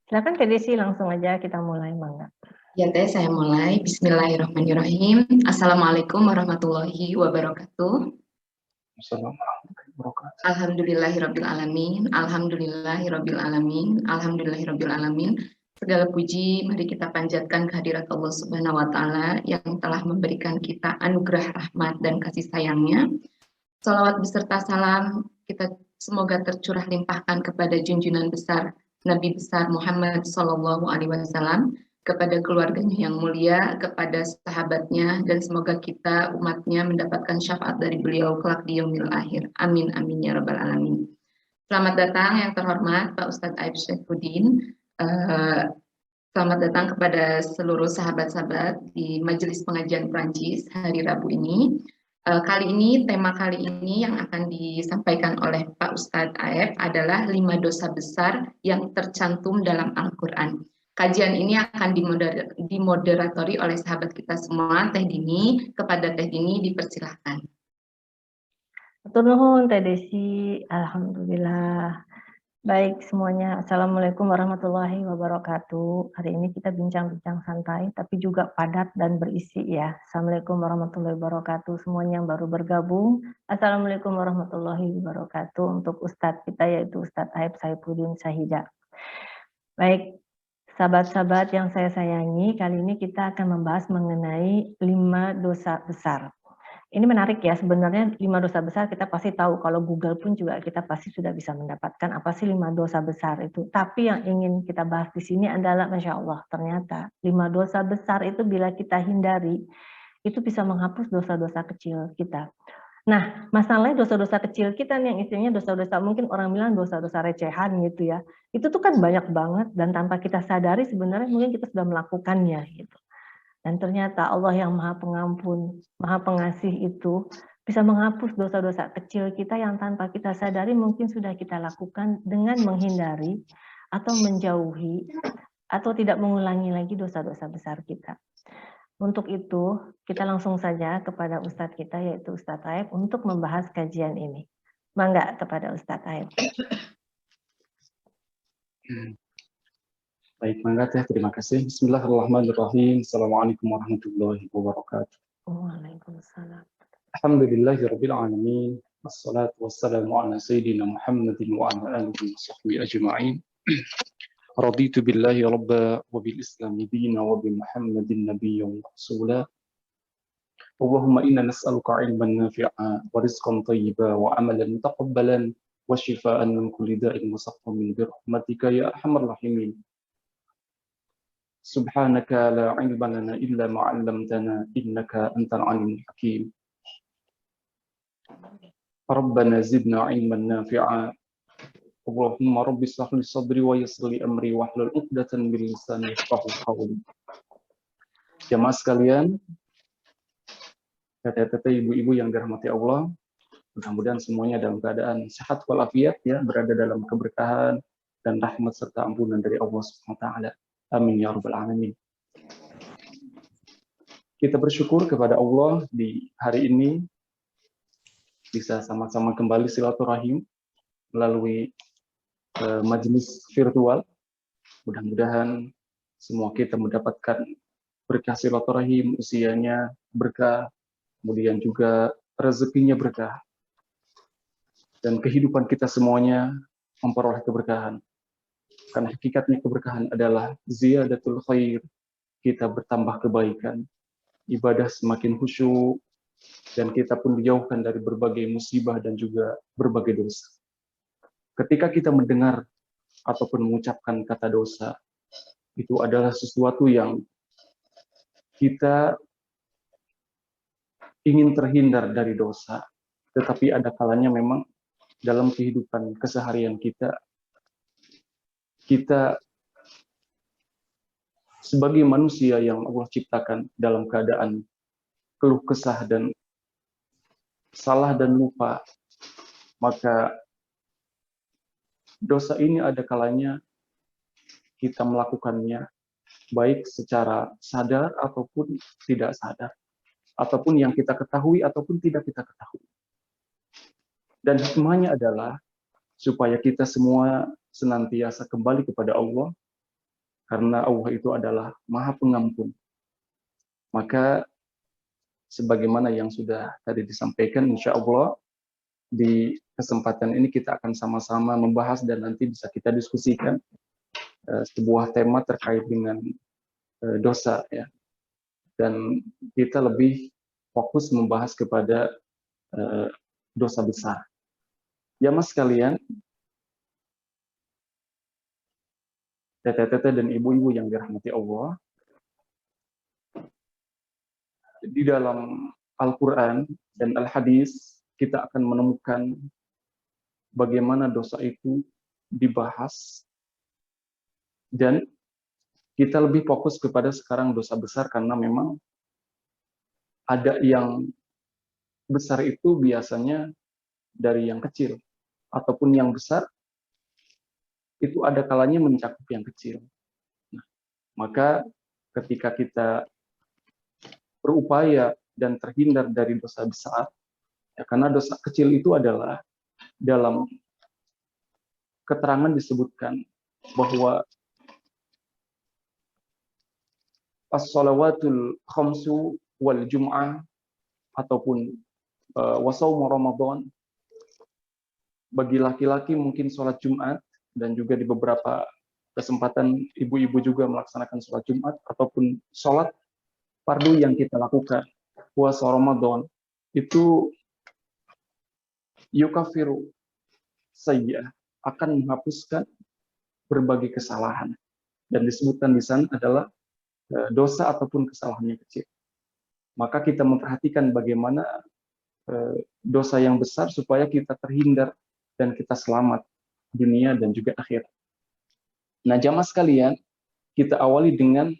Silakan Teh Desi, langsung aja kita mulai, Mangga. Ya Teh, saya mulai. Bismillahirrahmanirrahim. Assalamualaikum warahmatullahi wabarakatuh. Alhamdulillahirrabbilalamin. Alhamdulillahirrabbilalamin. Alhamdulillahirrabbilalamin. Segala puji mari kita panjatkan kehadirat Allah Subhanahu wa Ta'ala yang telah memberikan kita anugerah rahmat dan kasih sayangnya. Salawat beserta salam kita semoga tercurah limpahkan kepada junjungan besar Nabi besar Muhammad Sallallahu Alaihi Wasallam, kepada keluarganya yang mulia, kepada sahabatnya, dan semoga kita umatnya mendapatkan syafaat dari beliau kelak di yaumil akhir. Amin amin ya rabbal alamin. Selamat datang yang terhormat Pak Ustadz Aib Syaifuddin. Selamat datang kepada seluruh sahabat-sahabat di Majelis Pengajian Prancis hari Rabu ini. Tema kali ini yang akan disampaikan oleh Pak Ustadz Aeb adalah 5 dosa besar yang tercantum dalam Al-Quran. Kajian ini akan dimoderatori oleh sahabat kita semua, Teh Dini. Kepada Teh Dini dipersilahkan. Hatur nuhun Teh Desi, alhamdulillah. Baik semuanya, Assalamualaikum warahmatullahi wabarakatuh. Hari ini kita bincang-bincang santai, tapi juga padat dan berisi ya. Assalamualaikum warahmatullahi wabarakatuh. Semuanya yang baru bergabung, Assalamualaikum warahmatullahi wabarakatuh. Untuk Ustadz kita yaitu Ustadz Aib Syaifuddin Syahida. Baik, sahabat-sahabat yang saya sayangi, kali ini kita akan membahas mengenai 5 dosa besar. Ini menarik ya, sebenarnya 5 dosa besar kita pasti tahu, kalau Google pun juga kita pasti sudah bisa mendapatkan apa sih 5 dosa besar itu. Tapi yang ingin kita bahas di sini adalah, Masya Allah, ternyata 5 dosa besar itu bila kita hindari, itu bisa menghapus dosa-dosa kecil kita. Nah, masalahnya dosa-dosa kecil kita nih, yang istilahnya dosa-dosa, mungkin orang bilang dosa-dosa recehan gitu ya, itu tuh kan banyak banget, dan tanpa kita sadari sebenarnya mungkin kita sudah melakukannya gitu. Dan ternyata Allah yang Maha Pengampun, Maha Pengasih itu bisa menghapus dosa-dosa kecil kita yang tanpa kita sadari mungkin sudah kita lakukan dengan menghindari atau menjauhi atau tidak mengulangi lagi dosa-dosa besar kita. Untuk itu, kita langsung saja kepada Ustadz kita yaitu Ustadz Aib untuk membahas kajian ini. Mangga kepada Ustadz Aib. Baik, mangga Teh, terima kasih. Bismillahirrahmanirrahim. Assalamualaikum warahmatullahi wabarakatuh. Waalaikumsalam. Alhamdulillahirabbil alamin. Wassalatu wassalamu ala sayyidina Muhammadin wa ala alihi washabbihi ajma'in. Raditu billahi rabba wa bil islami dina wa bi Muhammadin nabiyyan wa rasula. Allahumma inna nas'aluka ilman nafi'a wa rizqan thayyiba wa amalan mutaqabbalan wa shifaa'an min kulli da'in wa saqamin bi rahmatika ya arhamar rahimin. Subhanaka la ilma lana illa ma 'allamtana innaka antal 'alimul hakim. Rabbana zidna 'ilman nafi'a. Allahumma rabbi shrah li sadri wa yassir li amri wahlul 'uqdatam min lisani yafqahu qawli. Jamaah sekalian, teteh-teteh, ibu-ibu yang dirahmati Allah, mudah-mudahan semuanya dalam keadaan sehat walafiat ya, berada dalam keberkahan dan rahmat serta ampunan dari Allah Subhanahu wa taala. Amin ya rabbal alamin. Kita bersyukur kepada Allah di hari ini bisa sama-sama kembali silaturahim melalui majelis virtual. Mudah-mudahan semua kita mendapatkan berkah silaturahim, usianya berkah, kemudian juga rezekinya berkah, dan kehidupan kita semuanya memperoleh keberkahan. Karena hakikatnya keberkahan adalah ziyadatul khair, kita bertambah kebaikan, ibadah semakin khusyuk, dan kita pun dijauhkan dari berbagai musibah dan juga berbagai dosa. Ketika kita mendengar ataupun mengucapkan kata dosa, itu adalah sesuatu yang kita ingin terhindar dari dosa, tetapi ada kalanya memang dalam kehidupan keseharian kita sebagai manusia yang Allah ciptakan dalam keadaan keluh kesah dan salah dan lupa, maka dosa ini ada kalanya kita melakukannya baik secara sadar ataupun tidak sadar, ataupun yang kita ketahui ataupun tidak kita ketahui. Dan hikmahnya adalah supaya kita semua senantiasa kembali kepada Allah, karena Allah itu adalah Maha Pengampun. Maka sebagaimana yang sudah tadi disampaikan, insya Allah di kesempatan ini kita akan sama-sama membahas dan nanti bisa kita diskusikan sebuah tema terkait dengan dosa, ya. Dan kita lebih fokus membahas kepada dosa besar. Ya mas sekalian, teteh-teteh dan ibu-ibu yang dirahmati Allah, di dalam Al-Quran dan Al-Hadis kita akan menemukan bagaimana dosa itu dibahas, dan kita lebih fokus kepada sekarang dosa besar karena memang ada yang besar itu biasanya dari yang kecil, ataupun yang besar itu ada kalanya mencakup yang kecil. Nah, maka ketika kita berupaya dan terhindar dari dosa besar, ya, karena dosa kecil itu adalah dalam keterangan disebutkan bahwa as-salawatul khamsu wal jum'ah ataupun wasaumu Ramadan, bagi laki-laki mungkin sholat Jumat, dan juga di beberapa kesempatan ibu-ibu juga melaksanakan sholat Jumat ataupun sholat fardu yang kita lakukan, puasa Ramadan, itu yukafiru sayyi'ah, akan menghapuskan berbagai kesalahan. Dan disebutkan di sana adalah dosa ataupun kesalahannya kecil. Maka kita memperhatikan bagaimana dosa yang besar supaya kita terhindar dan kita selamat dunia dan juga akhirat. Nah, jamaah sekalian, kita awali dengan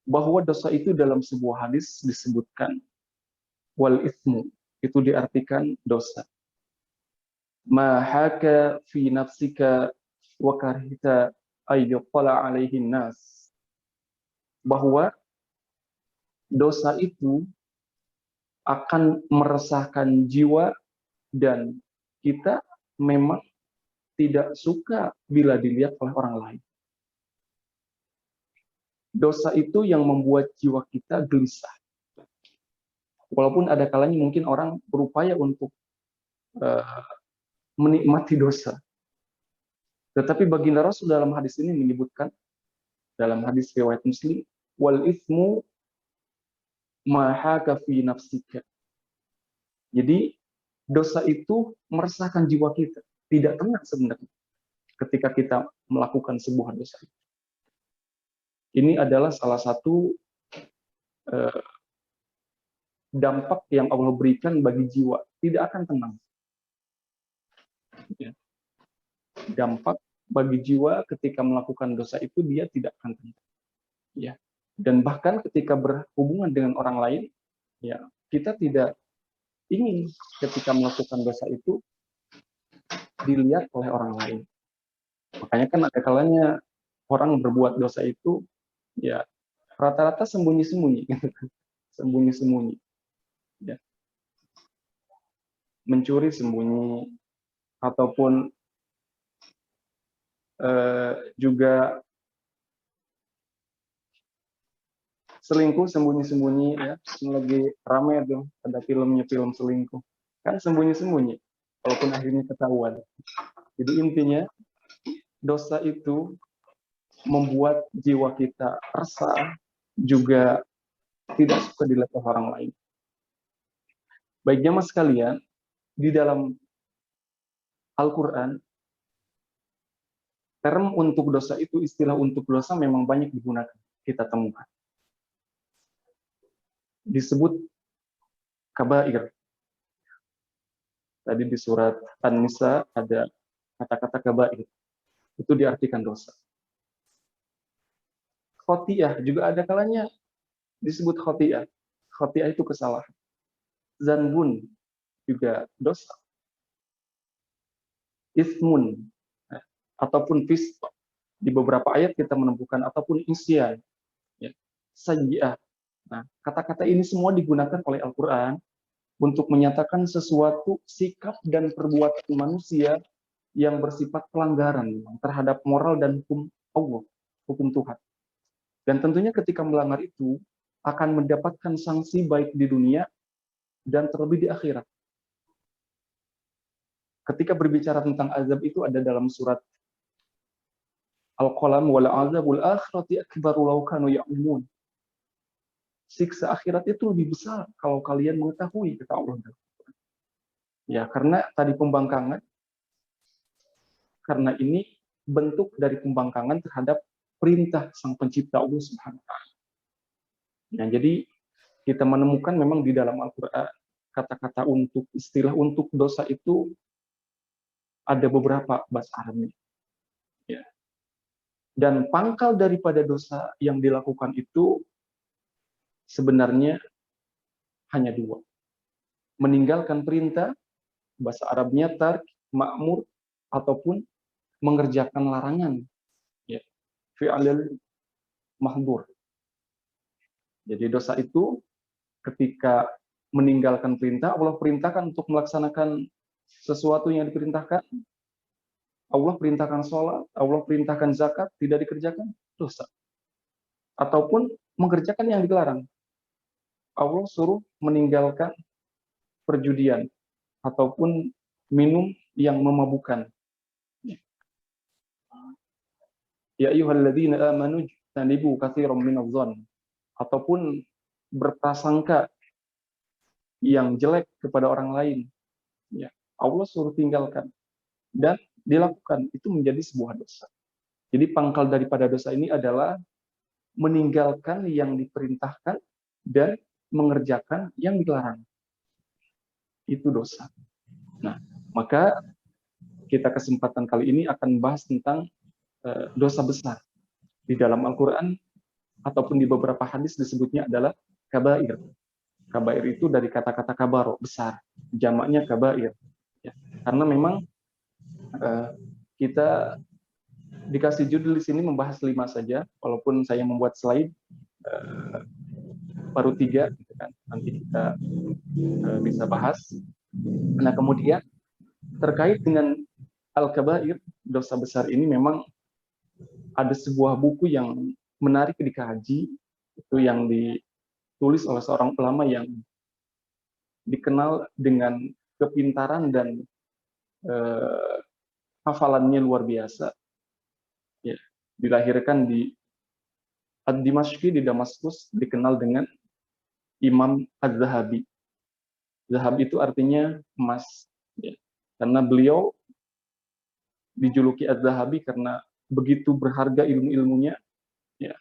bahwa dosa itu dalam sebuah hadis disebutkan wal ithmu, itu diartikan dosa. Ma haka fi nafsika wa karhita ayyuqala alaihin nas, bahwa dosa itu akan meresahkan jiwa dan kita memang tidak suka bila dilihat oleh orang lain. Dosa itu yang membuat jiwa kita gelisah. Walaupun ada kalanya mungkin orang berupaya untuk menikmati dosa. Tetapi baginda Rasul dalam hadis ini menyebutkan, dalam hadis riwayat Muslim, wal ithmu ma haka fi nafsika. Jadi dosa itu meresahkan jiwa kita, tidak tenang sebenarnya ketika kita melakukan sebuah dosa. Ini adalah salah satu dampak yang Allah berikan bagi jiwa, tidak akan tenang. Ya. Dampak bagi jiwa ketika melakukan dosa itu dia tidak akan tenang. Ya. Dan bahkan ketika berhubungan dengan orang lain, ya, kita tidak ingin ketika melakukan dosa itu dilihat oleh orang lain. Makanya kan ada kalanya orang berbuat dosa itu, ya, rata-rata sembunyi-sembunyi, sembunyi-sembunyi, ya. Mencuri sembunyi, ataupun juga selingkuh sembunyi-sembunyi, ya. Lagi ramai tuh, ada filmnya, film selingkuh, kan sembunyi-sembunyi, walaupun akhirnya ketahuan. Jadi intinya dosa itu membuat jiwa kita resah, juga tidak suka dilihat oleh orang lain. Baik jamaah sekalian, di dalam Al-Quran, term untuk dosa itu, istilah untuk dosa memang banyak digunakan, kita temukan. Disebut kabair. Tadi di surat An-Nisa ada kata-kata kabair. Itu diartikan dosa. Khoti'ah juga ada kalanya disebut khoti'ah. Khoti'ah itu kesalahan. Zanbun juga dosa. Ismun, ataupun fisq. Di beberapa ayat kita menemukan, ataupun isyan, ya. Sayyi'ah. Nah, kata-kata ini semua digunakan oleh Al-Quran untuk menyatakan sesuatu sikap dan perbuatan manusia yang bersifat pelanggaran terhadap moral dan hukum Allah, hukum hukum Tuhan. Dan tentunya ketika melanggar itu akan mendapatkan sanksi baik di dunia dan terlebih di akhirat. Ketika berbicara tentang azab itu ada dalam surat Al-Qalam, wal azabul akhirati akbaru law kanu ya'lamun. Siksa akhirat itu lebih besar kalau kalian mengetahui, kata Allah. Ya, karena tadi pembangkangan, karena ini bentuk dari pembangkangan terhadap perintah Sang Pencipta Allah Subhanahu wa taala. Nah, jadi kita menemukan memang di dalam Al-Qur'an kata-kata untuk istilah untuk dosa itu ada beberapa bahasa Arabnya. Ya. Dan pangkal daripada dosa yang dilakukan itu sebenarnya hanya dua. Meninggalkan perintah, bahasa Arabnya tark, ma'mur, ataupun mengerjakan larangan. Ya. Fi'alil mahdur. Jadi dosa itu ketika meninggalkan perintah, Allah perintahkan untuk melaksanakan sesuatu yang diperintahkan. Allah perintahkan sholat, Allah perintahkan zakat, tidak dikerjakan, dosa. Ataupun mengerjakan yang dilarang. Allah suruh meninggalkan perjudian ataupun minum yang memabukkan. Ya ayyuhalladzina amanu jtanibu katsiran minadh-dhann, ataupun berprasangka yang jelek kepada orang lain. Ya, Allah suruh tinggalkan dan dilakukan, itu menjadi sebuah dosa. Jadi pangkal daripada dosa ini adalah meninggalkan yang diperintahkan dan mengerjakan yang dilarang. Itu dosa. Nah, maka kita kesempatan kali ini akan bahas tentang dosa besar. Di dalam Al-Quran ataupun di beberapa hadis disebutnya adalah kabair. Kabair itu dari kata-kata kabaro, besar. Jamaknya kabair. Ya. Karena memang kita dikasih judul di sini membahas 5 saja, walaupun saya membuat slide baru 3, gitu kan. Nanti kita bisa bahas. Nah, kemudian terkait dengan al-kabair, dosa besar ini memang ada sebuah buku yang menarik dikaji, itu yang ditulis oleh seorang ulama yang dikenal dengan kepintaran dan hafalannya luar biasa. Ya, dilahirkan di Ad-Dimashqi di Damaskus, dikenal dengan Imam Az-Zahabi. Zahab itu artinya emas, ya. Karena beliau dijuluki Az-Zahabi karena begitu berharga ilmu-ilmunya, ya,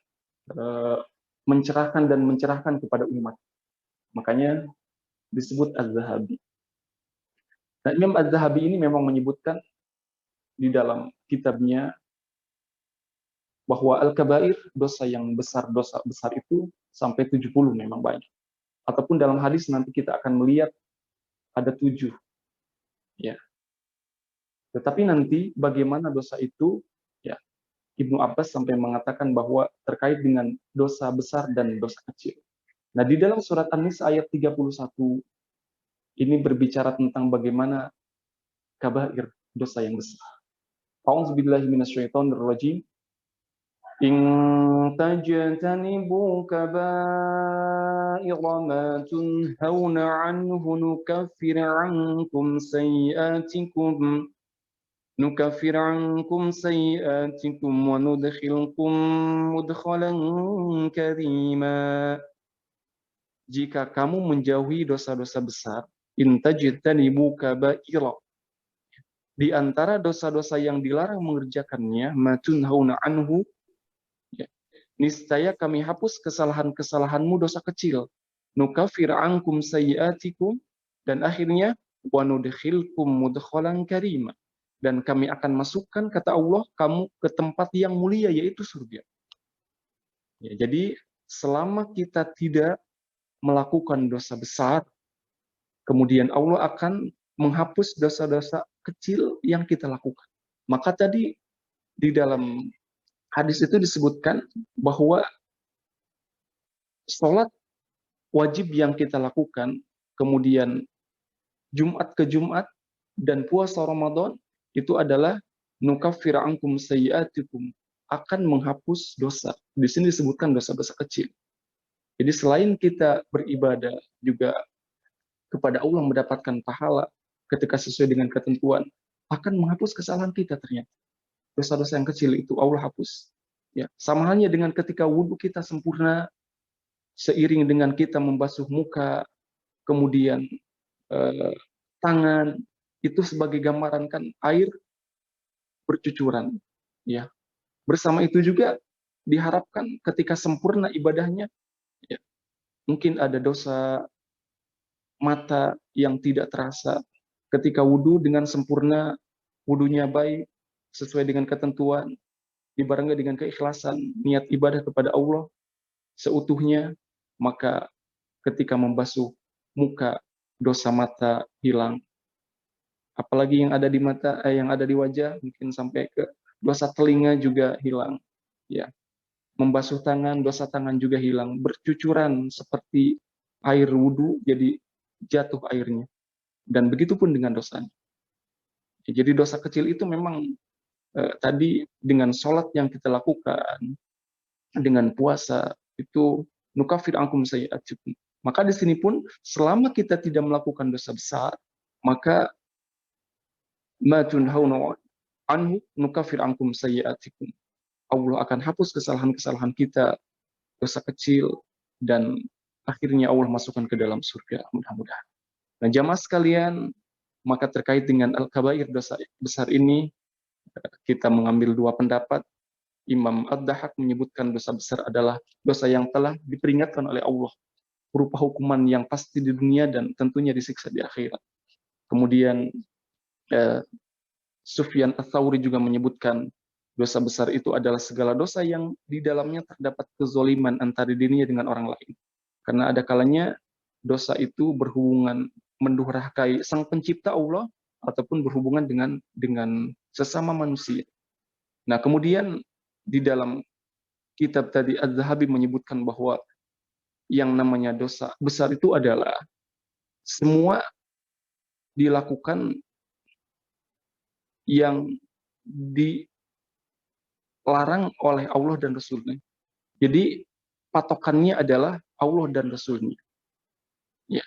mencerahkan dan mencerahkan kepada umat. Makanya disebut Az-Zahabi. Nah, Imam Az-Zahabi ini memang menyebutkan di dalam kitabnya bahwa al-kabair, dosa yang besar, dosa besar itu sampai 70 memang banyak. Ataupun dalam hadis nanti kita akan melihat ada 7. Ya. Tetapi nanti bagaimana dosa itu, ya, Ibnu Abbas sampai mengatakan bahwa terkait dengan dosa besar dan dosa kecil. Nah, di dalam surat An-Nisa ayat 31 ini berbicara tentang bagaimana kabair, dosa yang besar. A'udzubillahi minasyaitonirrajim. In tajtanibu kaba'ira ma tunhauna 'anhu nukaffir 'ankum sayyi'atikum wa nudkhilkum mudkhalan karima. Jika kamu menjauhi dosa-dosa besar, in tajtanibu kaba'ira, di antara dosa-dosa yang dilarang mengerjakannya, ma tunhauna 'anhu, niscaya kami hapus kesalahan-kesalahanmu dosa kecil. Nukaffir ankum sayyi'atikum, dan akhirnya wa nudkhilkum mudkhalan karima, dan kami akan masukkan, kata Allah, kamu ke tempat yang mulia, yaitu surga. Ya, jadi selama kita tidak melakukan dosa besar, kemudian Allah akan menghapus dosa-dosa kecil yang kita lakukan. Maka tadi di dalam hadis itu disebutkan bahwa sholat wajib yang kita lakukan, kemudian Jumat ke Jumat, dan puasa Ramadan, itu adalah nukaffir ankum sayyi'atikum, akan menghapus dosa. Di sini disebutkan dosa-dosa kecil. Jadi selain kita beribadah juga kepada Allah mendapatkan pahala ketika sesuai dengan ketentuan, akan menghapus kesalahan kita ternyata. Dosa-dosa yang kecil itu Allah hapus. Ya, sama halnya dengan ketika wudhu kita sempurna, seiring dengan kita membasuh muka, kemudian tangan, itu sebagai gambaran kan air bercucuran. Ya, bersama itu juga diharapkan ketika sempurna ibadahnya, ya, mungkin ada dosa mata yang tidak terasa. Ketika wudhu dengan sempurna, wudhunya baik, sesuai dengan ketentuan, dibarengi dengan keikhlasan, niat ibadah kepada Allah seutuhnya, maka ketika membasuh muka, dosa mata hilang. Apalagi yang ada di mata, yang ada di wajah, mungkin sampai ke dosa telinga juga hilang. Ya, membasuh tangan, dosa tangan juga hilang. Bercucuran seperti air wudhu, jadi jatuh airnya. Dan begitu pun dengan dosanya. Jadi dosa kecil itu memang tadi dengan sholat yang kita lakukan, dengan puasa, itu nukafir angkum sayyi'atikum. Maka di sini pun selama kita tidak melakukan dosa besar, maka ma tunhauna anhu nukafir angkum sayyi'atikum. Allah akan hapus kesalahan-kesalahan kita, dosa kecil, dan akhirnya Allah masukkan ke dalam surga, mudah-mudahan. Nah, jamaah sekalian, maka terkait dengan al-kabair, dosa besar ini, kita mengambil dua pendapat. Imam Ad-Dahhak menyebutkan dosa besar adalah dosa yang telah diperingatkan oleh Allah, berupa hukuman yang pasti di dunia dan tentunya disiksa di akhirat. Kemudian Sufyan Ats-Tsauri juga menyebutkan dosa besar itu adalah segala dosa yang di dalamnya terdapat kezoliman antara dirinya dengan orang lain. Karena ada kalanya dosa itu berhubungan mendurhakai Sang Pencipta Allah ataupun berhubungan dengan sesama manusia. Nah, kemudian di dalam kitab tadi Az-Zahabi menyebutkan bahwa yang namanya dosa besar itu adalah semua dilakukan yang dilarang oleh Allah dan Rasulnya. Jadi patokannya adalah Allah dan Rasulnya. Ya.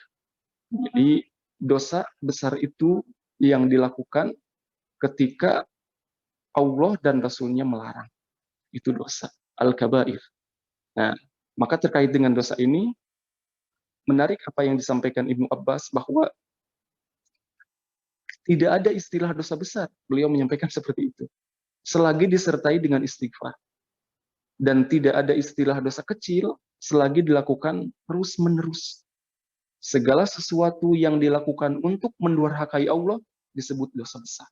Jadi dosa besar itu yang dilakukan ketika Allah dan Rasulnya melarang. Itu dosa al-kabair. Nah, maka terkait dengan dosa ini, menarik apa yang disampaikan Ibnu Abbas bahwa tidak ada istilah dosa besar. Beliau menyampaikan seperti itu. Selagi disertai dengan istighfar. Dan tidak ada istilah dosa kecil selagi dilakukan terus-menerus. Segala sesuatu yang dilakukan untuk mendurhakai Allah disebut dosa besar.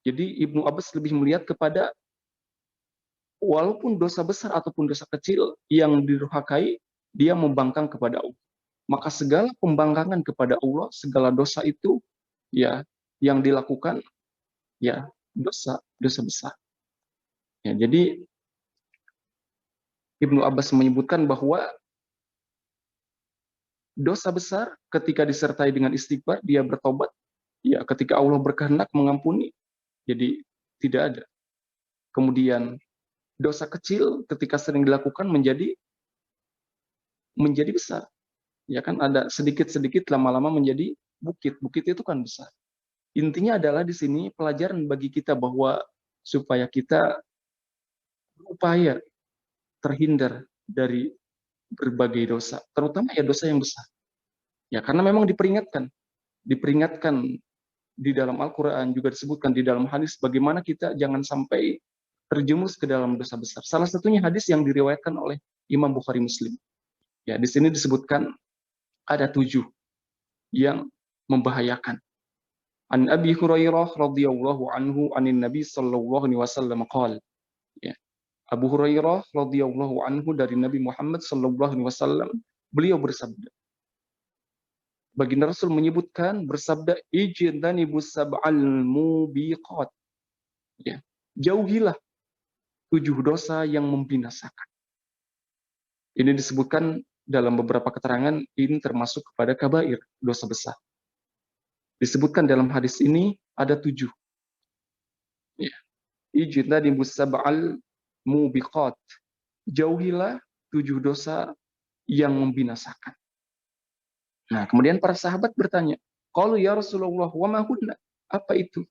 Jadi Ibnu Abbas lebih melihat kepada walaupun dosa besar ataupun dosa kecil yang didurhakai, dia membangkang kepada Allah. Maka segala pembangkangan kepada Allah, segala dosa itu ya yang dilakukan ya dosa besar. Ya, jadi Ibnu Abbas menyebutkan bahwa dosa besar ketika disertai dengan istighfar, dia bertobat, ya ketika Allah berkehendak mengampuni, jadi tidak ada. Kemudian dosa kecil ketika sering dilakukan menjadi besar. Ya kan ada sedikit-sedikit lama-lama menjadi bukit. Bukit itu kan besar. Intinya adalah di sini pelajaran bagi kita bahwa supaya kita berupaya terhindar dari berbagai dosa, terutama ya dosa yang besar. Ya karena memang diperingatkan di dalam Al-Quran, juga disebutkan di dalam hadis bagaimana kita jangan sampai terjerumus ke dalam dosa besar. Salah satunya hadis yang diriwayatkan oleh Imam Bukhari Muslim. Ya, di sini disebutkan ada 7 yang membahayakan. An Abi Hurairah radhiyallahu anhu anin Nabi sallallahu alaihi wasallam qala. Ya. Abu Hurairah radhiyallahu anhu dari Nabi Muhammad sallallahu alaihi wasallam, beliau bersabda. Baginda Rasul menyebutkan bersabda, ijtanibus sab'al mubiqat. Ya. Jauhilah 7 dosa yang membinasakan. Ini disebutkan dalam beberapa keterangan, ini termasuk kepada kabair, dosa besar. Disebutkan dalam hadis ini ada 7. Ya. Ijtanibus sab'al mubiqat. Jauhilah 7 dosa yang membinasakan. Nah, kemudian para sahabat bertanya, qalu ya Rasulullah wa ma hunna? Apa itu?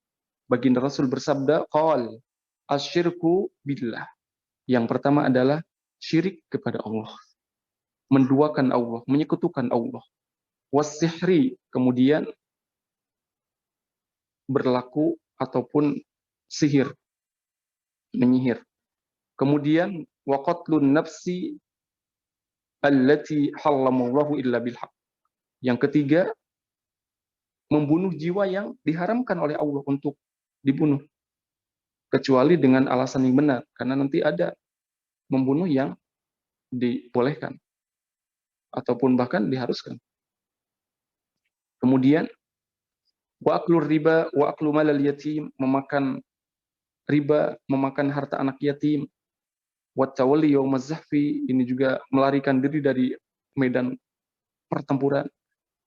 Baginda Rasul bersabda, qal asyirku billah. Yang pertama adalah syirik kepada Allah, menduakan Allah, menyekutukan Allah. Wasihri, kemudian berlaku ataupun sihir, menyihir. Kemudian waqatlun nafsi allati haramallahu illa bil haq. Yang ketiga, membunuh jiwa yang diharamkan oleh Allah untuk dibunuh, kecuali dengan alasan yang benar, karena nanti ada membunuh yang dibolehkan ataupun bahkan diharuskan. Kemudian wa aklur riba wa aklu malal yatim, memakan riba, memakan harta anak yatim. Wa tawalli yaumaz zahfi, ini juga melarikan diri dari medan pertempuran,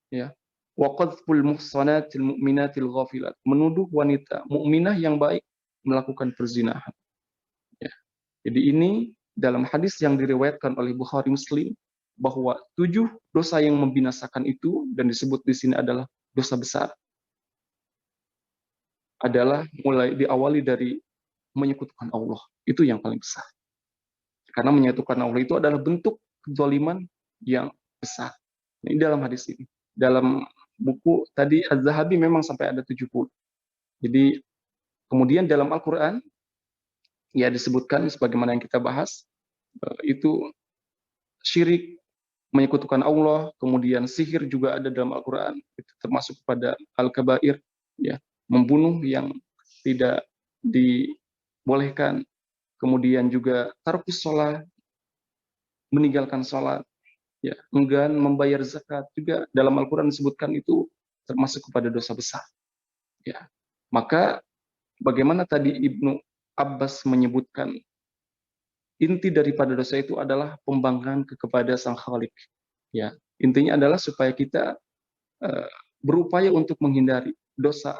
ya. Wa qadhful muhsanatil mu'minatil ghafilat, menuduh wanita mukminah yang baik melakukan perzinahan, ya. Jadi ini dalam hadis yang diriwayatkan oleh Bukhari Muslim, bahwa 7 dosa yang membinasakan itu, dan disebut di sini adalah dosa besar, adalah mulai diawali dari menyekutukan Allah. Itu yang paling besar. Karena menyekutukan Allah itu adalah bentuk kezaliman yang besar. Ini dalam hadis ini. Dalam buku tadi Az-Zahabi memang sampai ada 70. Jadi kemudian dalam Al-Quran ya disebutkan sebagaimana yang kita bahas, itu syirik, menyekutukan Allah, kemudian sihir juga ada dalam Al-Quran, itu termasuk pada al-kabair, ya, membunuh yang tidak dibolehkan, kemudian juga tarkus sholat, meninggalkan sholat, ya, enggan membayar zakat, juga dalam Al-Quran disebutkan itu termasuk kepada dosa besar, ya. Maka bagaimana tadi Ibnu Abbas menyebutkan, inti daripada dosa itu adalah pembangkangan kepada Sang Khalik. Ya, intinya adalah supaya kita berupaya untuk menghindari dosa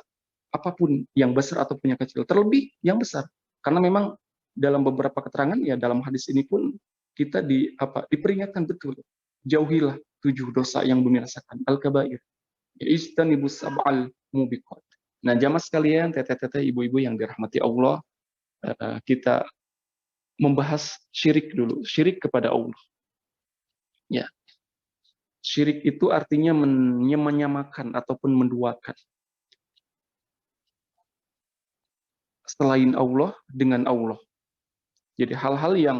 apapun yang besar ataupun yang kecil, terlebih yang besar. Karena memang dalam beberapa keterangan ya dalam hadis ini pun kita diperingatkan betul, jauhilah 7 dosa yang membinasakan, al-kabair. Ijtanibus sab'al mubiqat. Nah, jamaah sekalian, teteh-teteh, ibu-ibu yang dirahmati Allah, kita membahas syirik dulu, syirik kepada Allah. Ya, syirik itu artinya menyamakan ataupun menduakan selain Allah dengan Allah. Jadi hal-hal yang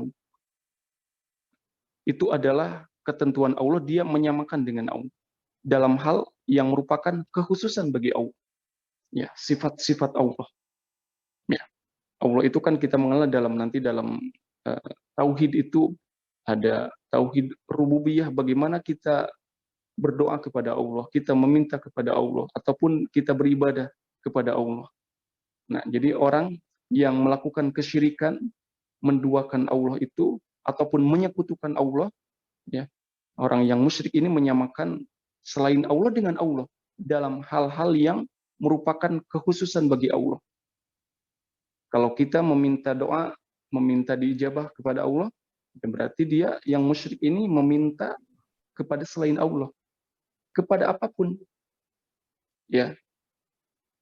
itu adalah ketentuan Allah, dia menyamakan dengan Allah dalam hal yang merupakan kekhususan bagi Allah. Ya, sifat-sifat Allah. Ya. Allah itu kan kita mengenal dalam tauhid itu ada tauhid rububiyah, bagaimana kita berdoa kepada Allah, kita meminta kepada Allah, ataupun kita beribadah kepada Allah. Nah, jadi orang yang melakukan kesyirikan, menduakan Allah itu, ataupun menyekutukan Allah, ya, orang yang musyrik ini menyamakan selain Allah dengan Allah dalam hal-hal yang merupakan kekhususan bagi Allah. Kalau kita meminta doa, meminta diijabah kepada Allah, berarti dia yang musyrik ini meminta kepada selain Allah, kepada apapun, ya,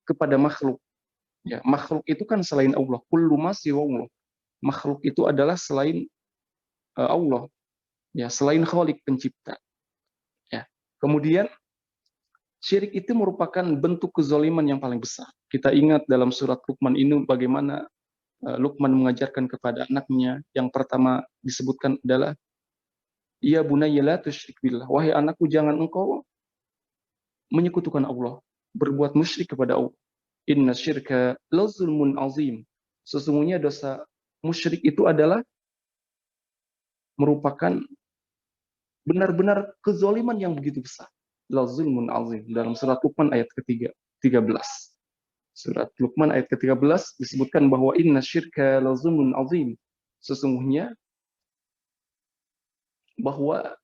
kepada makhluk. Ya, makhluk itu kan selain Allah. Kullu ma siwa Allah. Makhluk itu adalah selain Allah, ya, selain Khalik pencipta. Ya. Kemudian syirik itu merupakan bentuk kezaliman yang paling besar. Kita ingat dalam surat Luqman ini bagaimana Luqman mengajarkan kepada anaknya, yang pertama disebutkan adalah ya bunayya la tusyrik billah, wahai anakku jangan engkau menyekutukan Allah, berbuat musyrik kepada Allah. Inna syirka la zulmun azim. Sesungguhnya dosa musyrik itu adalah merupakan benar-benar kezaliman yang begitu besar. La zulmun azim, dalam surat Luqman ayat ke-13. Surat Luqman ayat ke-13 disebutkan bahwa inna syirka la zulmun azim. Sesungguhnya bahwa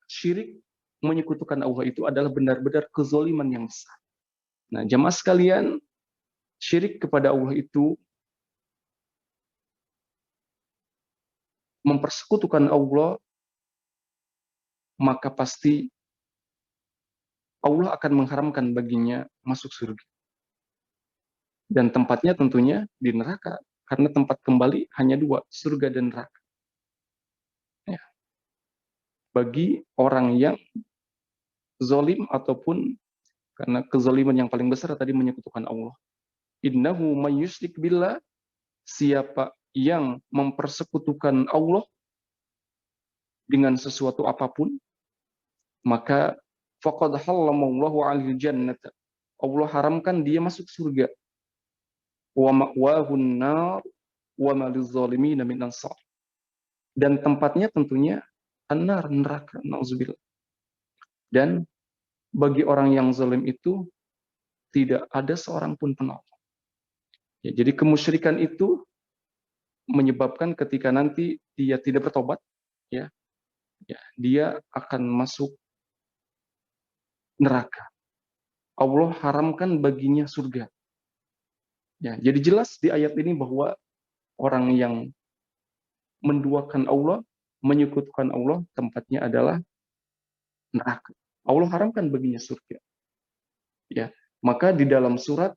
syirik, menyekutukan Allah itu adalah benar-benar kezaliman yang besar. Nah, jamaah sekalian, syirik kepada Allah itu mempersekutukan Allah, maka pasti Allah akan mengharamkan baginya masuk surga. Dan tempatnya tentunya di neraka, karena tempat kembali hanya dua, surga dan neraka. Ya. Bagi orang yang zalim ataupun karena kezaliman yang paling besar tadi menyekutukan Allah. Innahu may yusyrik billah, siapa yang mempersekutukan Allah dengan sesuatu apapun, maka faqad haramallahu 'alaihi jannata. Allah haramkan dia masuk surga. Wa ma'wahun nar wa ma lizzalimin min ansar. Dan tempatnya tentunya an-nar, neraka, nauzubillah. Dan bagi orang yang zalim itu tidak ada seorang pun penolong. Ya, jadi kemusyrikan itu menyebabkan ketika nanti dia tidak bertobat, ya, dia akan masuk neraka. Allah haramkan baginya surga. Ya, jadi jelas di ayat ini bahwa orang yang menduakan Allah, menyekutukan Allah, tempatnya adalah neraka. Allah haramkan baginya surga. Ya, maka di dalam surat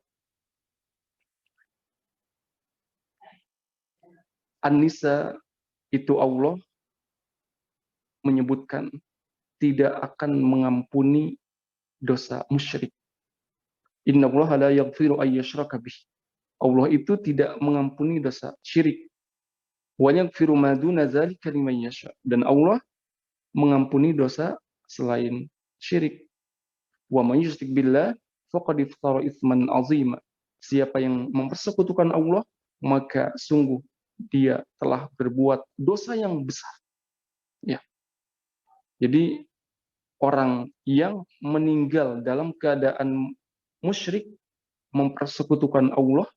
An-Nisa itu Allah menyebutkan tidak akan mengampuni dosa musyrik. Innallaha la yaghfiru ay yushraka bih. Allah itu tidak mengampuni dosa syirik. Wa yaghfiru ma duna dzalika liman yasha. Dan Allah mengampuni dosa selain syirik. Wa may yusyrik billah faqad iftara itsman 'azima. Siapa yang mempersekutukan Allah, maka sungguh dia telah berbuat dosa yang besar. Ya. Jadi orang yang meninggal dalam keadaan musyrik mempersekutukan Allah,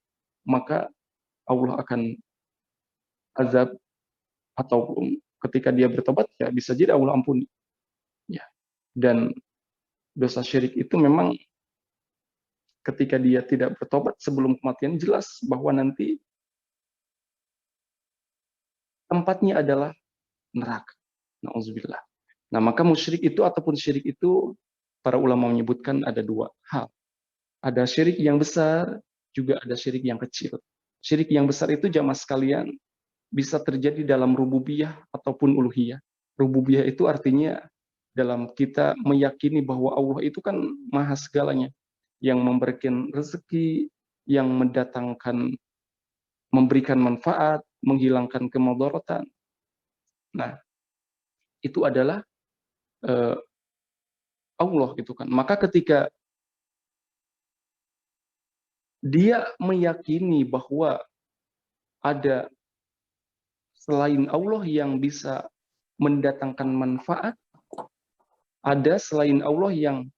maka Allah akan azab, atau ketika dia bertobat ya bisa jadi Allah ampuni. Ya. Dan dosa syirik itu memang ketika dia tidak bertobat sebelum kematian jelas bahwa nanti tempatnya adalah neraka. Nauzubillah. Nah, maka musyrik itu ataupun syirik itu para ulama menyebutkan ada dua hal. Ada syirik yang besar, juga ada syirik yang kecil. Syirik yang besar itu jamaah sekalian bisa terjadi dalam rububiyah ataupun uluhiyah. Rububiyah itu artinya dalam kita meyakini bahwa Allah itu kan maha segalanya, yang memberikan rezeki, yang mendatangkan, memberikan manfaat, menghilangkan kemudaratan. Nah, itu adalah Allah gitu kan. Maka ketika dia meyakini bahwa ada selain Allah yang bisa mendatangkan manfaat, ada selain Allah yang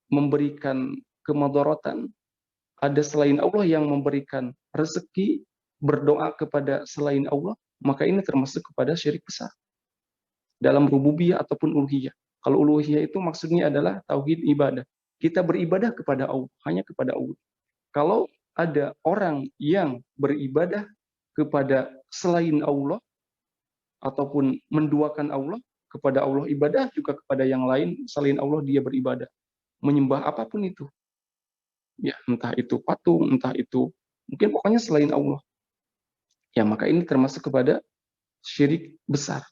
memberikan kemudaratan, ada selain Allah yang memberikan rezeki, berdoa kepada selain Allah, maka ini termasuk kepada syirik besar dalam rububiyah ataupun uluhiyah. Kalau uluhiyah itu maksudnya adalah tauhid ibadah. Kita beribadah kepada Allah, hanya kepada Allah. Kalau ada orang yang beribadah kepada selain Allah ataupun menduakan Allah, kepada Allah ibadah, juga kepada yang lain selain Allah dia beribadah, menyembah apapun itu. Ya, entah itu patung, entah itu mungkin pokoknya selain Allah. Ya, maka ini termasuk kepada syirik besar.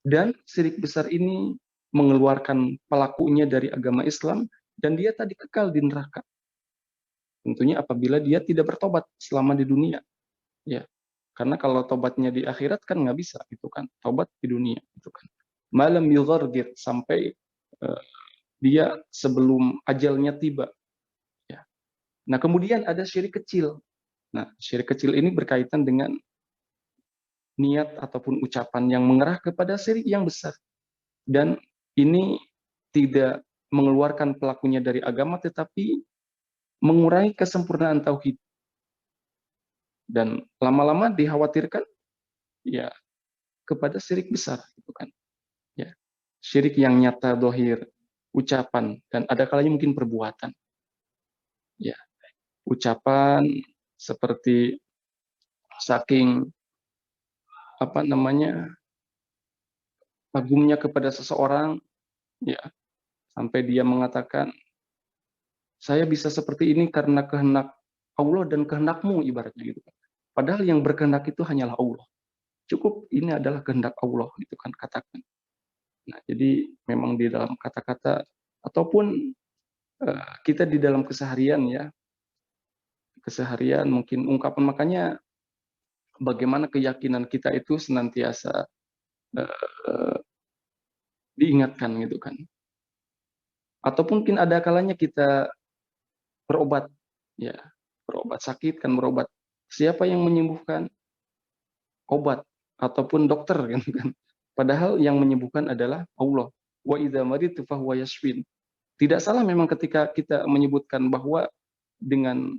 Dan syirik besar ini mengeluarkan pelakunya dari agama Islam dan dia tadi kekal di neraka. Tentunya apabila dia tidak bertobat selama di dunia. Ya. Karena kalau tobatnya di akhirat kan nggak bisa gitu kan. Tobat di dunia gitu kan. Malam yughargir, sampai dia sebelum ajalnya tiba. Ya. Nah, kemudian ada syirik kecil. Nah, syirik kecil ini berkaitan dengan niat ataupun ucapan yang mengarah kepada syirik yang besar. Dan ini tidak mengeluarkan pelakunya dari agama, tetapi mengurangi kesempurnaan tauhid. Dan lama-lama dikhawatirkan ya kepada syirik besar gitu kan. Ya. Syirik yang nyata, dohir, ucapan, dan ada kalanya mungkin perbuatan. Ya. Ucapan seperti saking apa namanya, kagumnya kepada seseorang, ya, sampai dia mengatakan, "Saya bisa seperti ini karena kehendak Allah dan kehendakmu," ibaratnya gitu kan. Padahal yang berkehendak itu hanyalah Allah. Cukup ini adalah kehendak Allah gitu kan katakan. Nah, jadi memang di dalam kata-kata ataupun, kita di dalam keseharian ya, keseharian mungkin ungkapan makanya bagaimana keyakinan kita itu senantiasa, eee, diingatkan gitu kan. Ataupun mungkin ada kalanya kita berobat, ya, berobat sakit kan berobat. Siapa yang menyembuhkan? Obat ataupun dokter gitu kan. Padahal yang menyembuhkan adalah Allah. Wa idza maridtu fahuwa yashfin. Tidak salah memang ketika kita menyebutkan bahwa dengan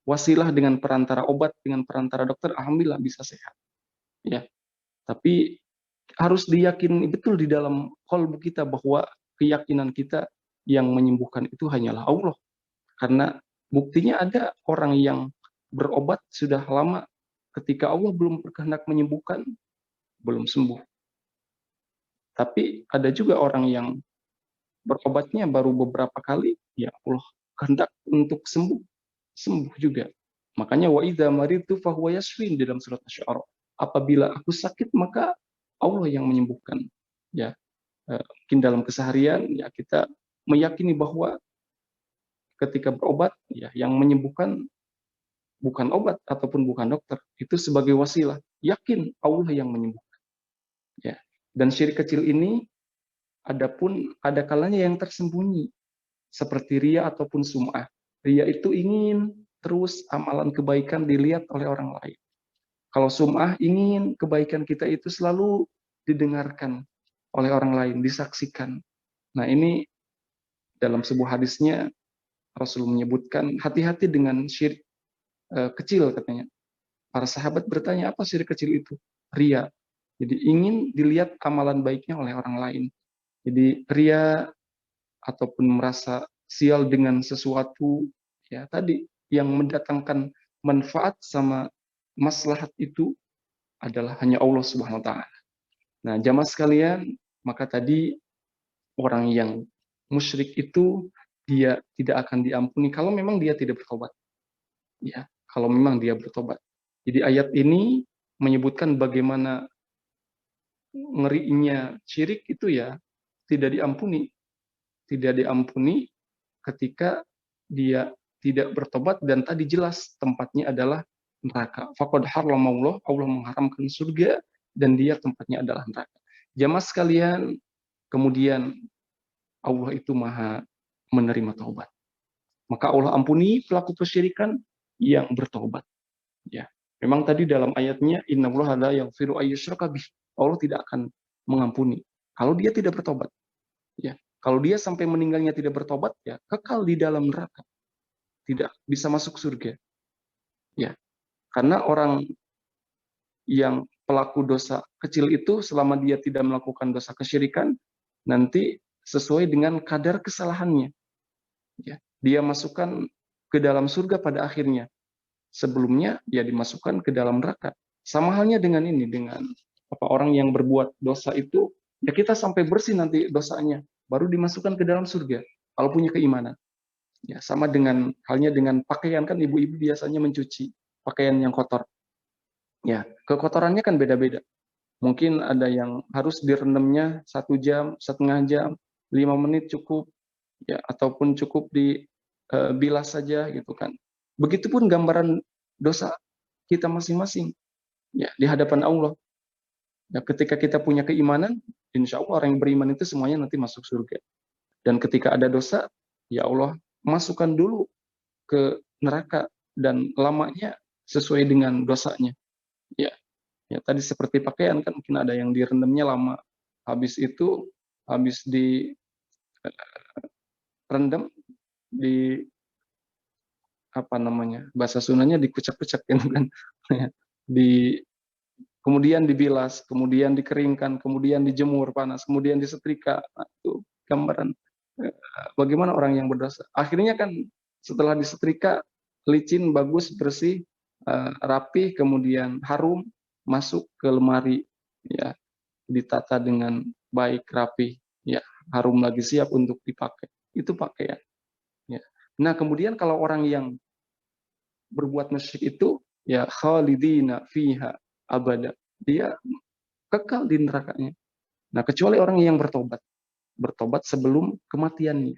wasilah, dengan perantara obat, dengan perantara dokter, alhamdulillah bisa sehat, ya. Tapi harus diyakini betul di dalam qalbu kita bahwa keyakinan kita yang menyembuhkan itu hanyalah Allah. Karena buktinya ada orang yang berobat sudah lama, ketika Allah belum berkehendak menyembuhkan, belum sembuh. Tapi ada juga orang yang berobatnya baru beberapa kali, ya Allah kehendak untuk sembuh, sembuh juga. Makanya wa idza maridtu fahuwa yashfin di dalam surat Asy-Syu'ara. Apabila aku sakit maka Allah yang menyembuhkan. Ya, mungkin dalam keseharian ya kita meyakini bahwa ketika berobat ya yang menyembuhkan bukan obat ataupun bukan dokter, itu sebagai wasilah. Yakin Allah yang menyembuhkan. Ya. Dan syirik kecil ini adapun ada kalanya yang tersembunyi seperti ria ataupun sum'ah. Ria itu ingin terus amalan kebaikan dilihat oleh orang lain. Kalau sum'ah ingin kebaikan kita itu selalu didengarkan oleh orang lain, disaksikan. Nah, ini dalam sebuah hadisnya Rasul menyebutkan hati-hati dengan syirik kecil katanya. Para sahabat bertanya, apa syirik kecil itu? Ria. Jadi ingin dilihat amalan baiknya oleh orang lain. Jadi ria ataupun merasa sial dengan sesuatu ya tadi yang mendatangkan manfaat sama maslahat itu adalah hanya Allah Subhanahu wa taala. Nah, jamaah sekalian, maka tadi orang yang musyrik itu dia tidak akan diampuni kalau memang dia tidak bertobat. Ya, kalau memang dia bertobat. Jadi ayat ini menyebutkan bagaimana ngerinya syirik itu ya tidak diampuni. Tidak diampuni ketika dia tidak bertobat dan tadi jelas tempatnya adalah neraka. Faqad harramallah, Allah mengharamkan surga dan dia tempatnya adalah neraka. Jamaah sekalian, kemudian Allah itu Maha menerima taubat. Maka Allah ampuni pelaku kesyirikan yang bertobat. Ya. Memang tadi dalam ayatnya innallaha la yaghfiru ayyushraka bih. Allah tidak akan mengampuni kalau dia tidak bertobat. Ya. Kalau dia sampai meninggalnya tidak bertobat, ya kekal di dalam neraka, tidak bisa masuk surga. Ya, karena orang yang pelaku dosa kecil itu selama dia tidak melakukan dosa kesyirikan, nanti sesuai dengan kadar kesalahannya. Ya, dia masukkan ke dalam surga pada akhirnya. Sebelumnya dia dimasukkan ke dalam neraka. Sama halnya dengan ini, dengan orang yang berbuat dosa itu, ya kita sampai bersih nanti dosanya, baru dimasukkan ke dalam surga kalau punya keimanan. Ya, sama dengan halnya dengan pakaian, kan ibu-ibu biasanya mencuci pakaian yang kotor. Ya, kekotorannya kan beda-beda. Mungkin ada yang harus direndamnya 1 jam, 1,5 jam, 5 menit cukup, ya, ataupun cukup bilas saja gitu kan. Begitupun gambaran dosa kita masing-masing, ya, di hadapan Allah. Ya, ketika kita punya keimanan, insya Allah orang yang beriman itu semuanya nanti masuk surga. Dan ketika ada dosa, ya Allah masukkan dulu ke neraka dan lamanya sesuai dengan dosanya. Ya, ya tadi seperti pakaian kan mungkin ada yang direndamnya lama. Habis itu habis direndam di apa namanya? Bahasa Sundanya dikucek-kucek gitu kan. di kemudian dibilas, kemudian dikeringkan, kemudian dijemur panas, kemudian disetrika. Nah, itu gambaran bagaimana orang yang berdosa. Akhirnya kan setelah disetrika, licin, bagus, bersih, rapi, kemudian harum, masuk ke lemari, ya, ditata dengan baik, rapi, ya, harum lagi, siap untuk dipakai. Itu pakaian. Ya. Nah, kemudian kalau orang yang berbuat musyrik itu, ya khalidina fiha abada. Dia kekal di nerakanya. Nah, kecuali orang yang bertobat sebelum kematiannya.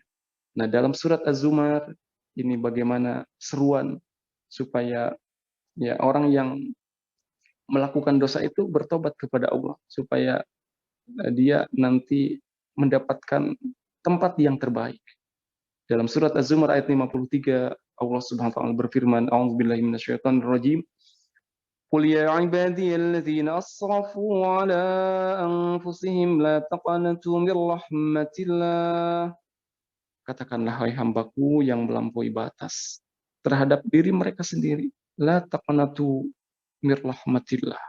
Nah, dalam surat Az-Zumar ini bagaimana seruan supaya ya orang yang melakukan dosa itu bertobat kepada Allah supaya dia nanti mendapatkan tempat yang terbaik. Dalam surat Az-Zumar ayat 53 Allah Subhanahu wa taala berfirman, "A'udzubillahi minasyaitonirrajim. Qul ya 'ibadiyalladzina asrafu 'ala anfusihim la taqnatu mir rahmatillah." Katakanlah, hai hambaku yang melampaui batas terhadap diri mereka sendiri, la taqnatu mir rahmatillah.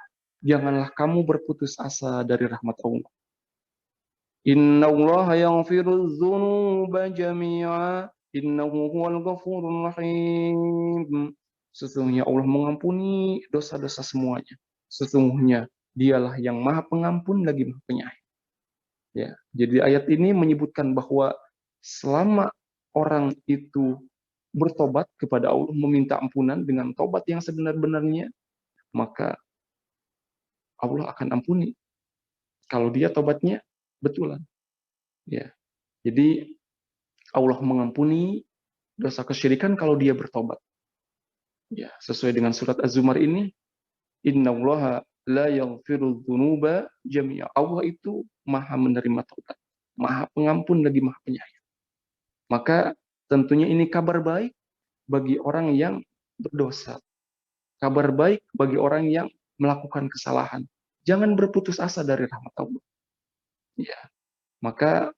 Janganlah kamu berputus asa dari rahmat Allah. Innallaha yaghfiru dzunuba jami'a innahu huwal ghafurur rahim. Sesungguhnya Allah mengampuni dosa-dosa semuanya. Sesungguhnya Dialah yang Maha Pengampun lagi Maha Penyayang. Ya, jadi ayat ini menyebutkan bahwa selama orang itu bertobat kepada Allah, meminta ampunan dengan tobat yang sebenar-benarnya, maka Allah akan ampuni. Kalau dia tobatnya betulan. Ya. Jadi Allah mengampuni dosa kesyirikan kalau dia bertobat. Ya, sesuai dengan surat Az-Zumar ini, innallaha la yaghfiru dzunuba jami'a. Allah itu Maha menerima taubat, Maha Pengampun lagi Maha Penyayang. Maka tentunya ini kabar baik bagi orang yang berdosa. Kabar baik bagi orang yang melakukan kesalahan. Jangan berputus asa dari rahmat Allah. Ya. Maka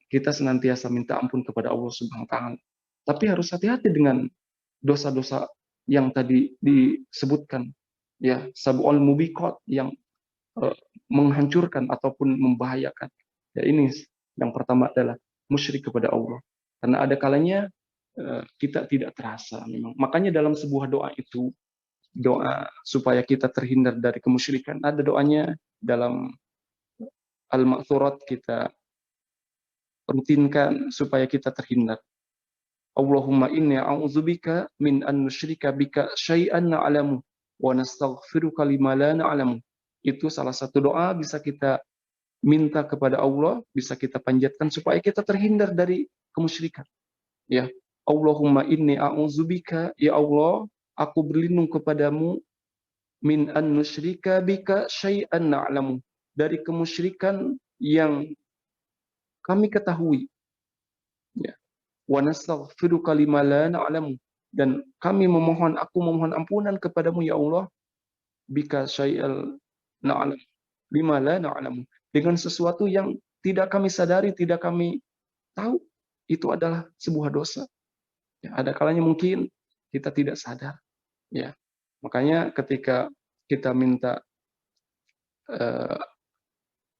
kita senantiasa minta ampun kepada Allah Subhanahu wa taala. Tapi harus hati-hati dengan dosa-dosa yang tadi disebutkan, ya, sab'ul mubiqat yang menghancurkan ataupun membahayakan. Ya, ini yang pertama adalah musyrik kepada Allah. Karena ada kalanya kita tidak terasa memang. Makanya dalam sebuah doa itu, doa supaya kita terhindar dari kemusyrikan, ada doanya dalam Al-Ma'thurat, kita rutinkan supaya kita terhindar. Allahumma inni a'udzubika min an nusyrika bika syai'an na'lamu wa nastaghfiruka lima la na'lamu. Itu salah satu doa bisa kita minta kepada Allah, bisa kita panjatkan supaya kita terhindar dari kemusyrikan. Ya, Allahumma inni a'udzubika, ya Allah, aku berlindung kepadamu min an nusyrika bika syai'an na'lamu, dari kemusyrikan yang kami ketahui. Ya. Wa nastaghfiruka lima la na'lamu, dan aku memohon ampunan kepadamu ya Allah, bika syai'al na'lam, lima la na'lamu, dengan sesuatu yang tidak kami sadari, tidak kami tahu, itu adalah sebuah dosa. Ya, ada kalanya mungkin kita tidak sadar. Ya. Makanya ketika kita minta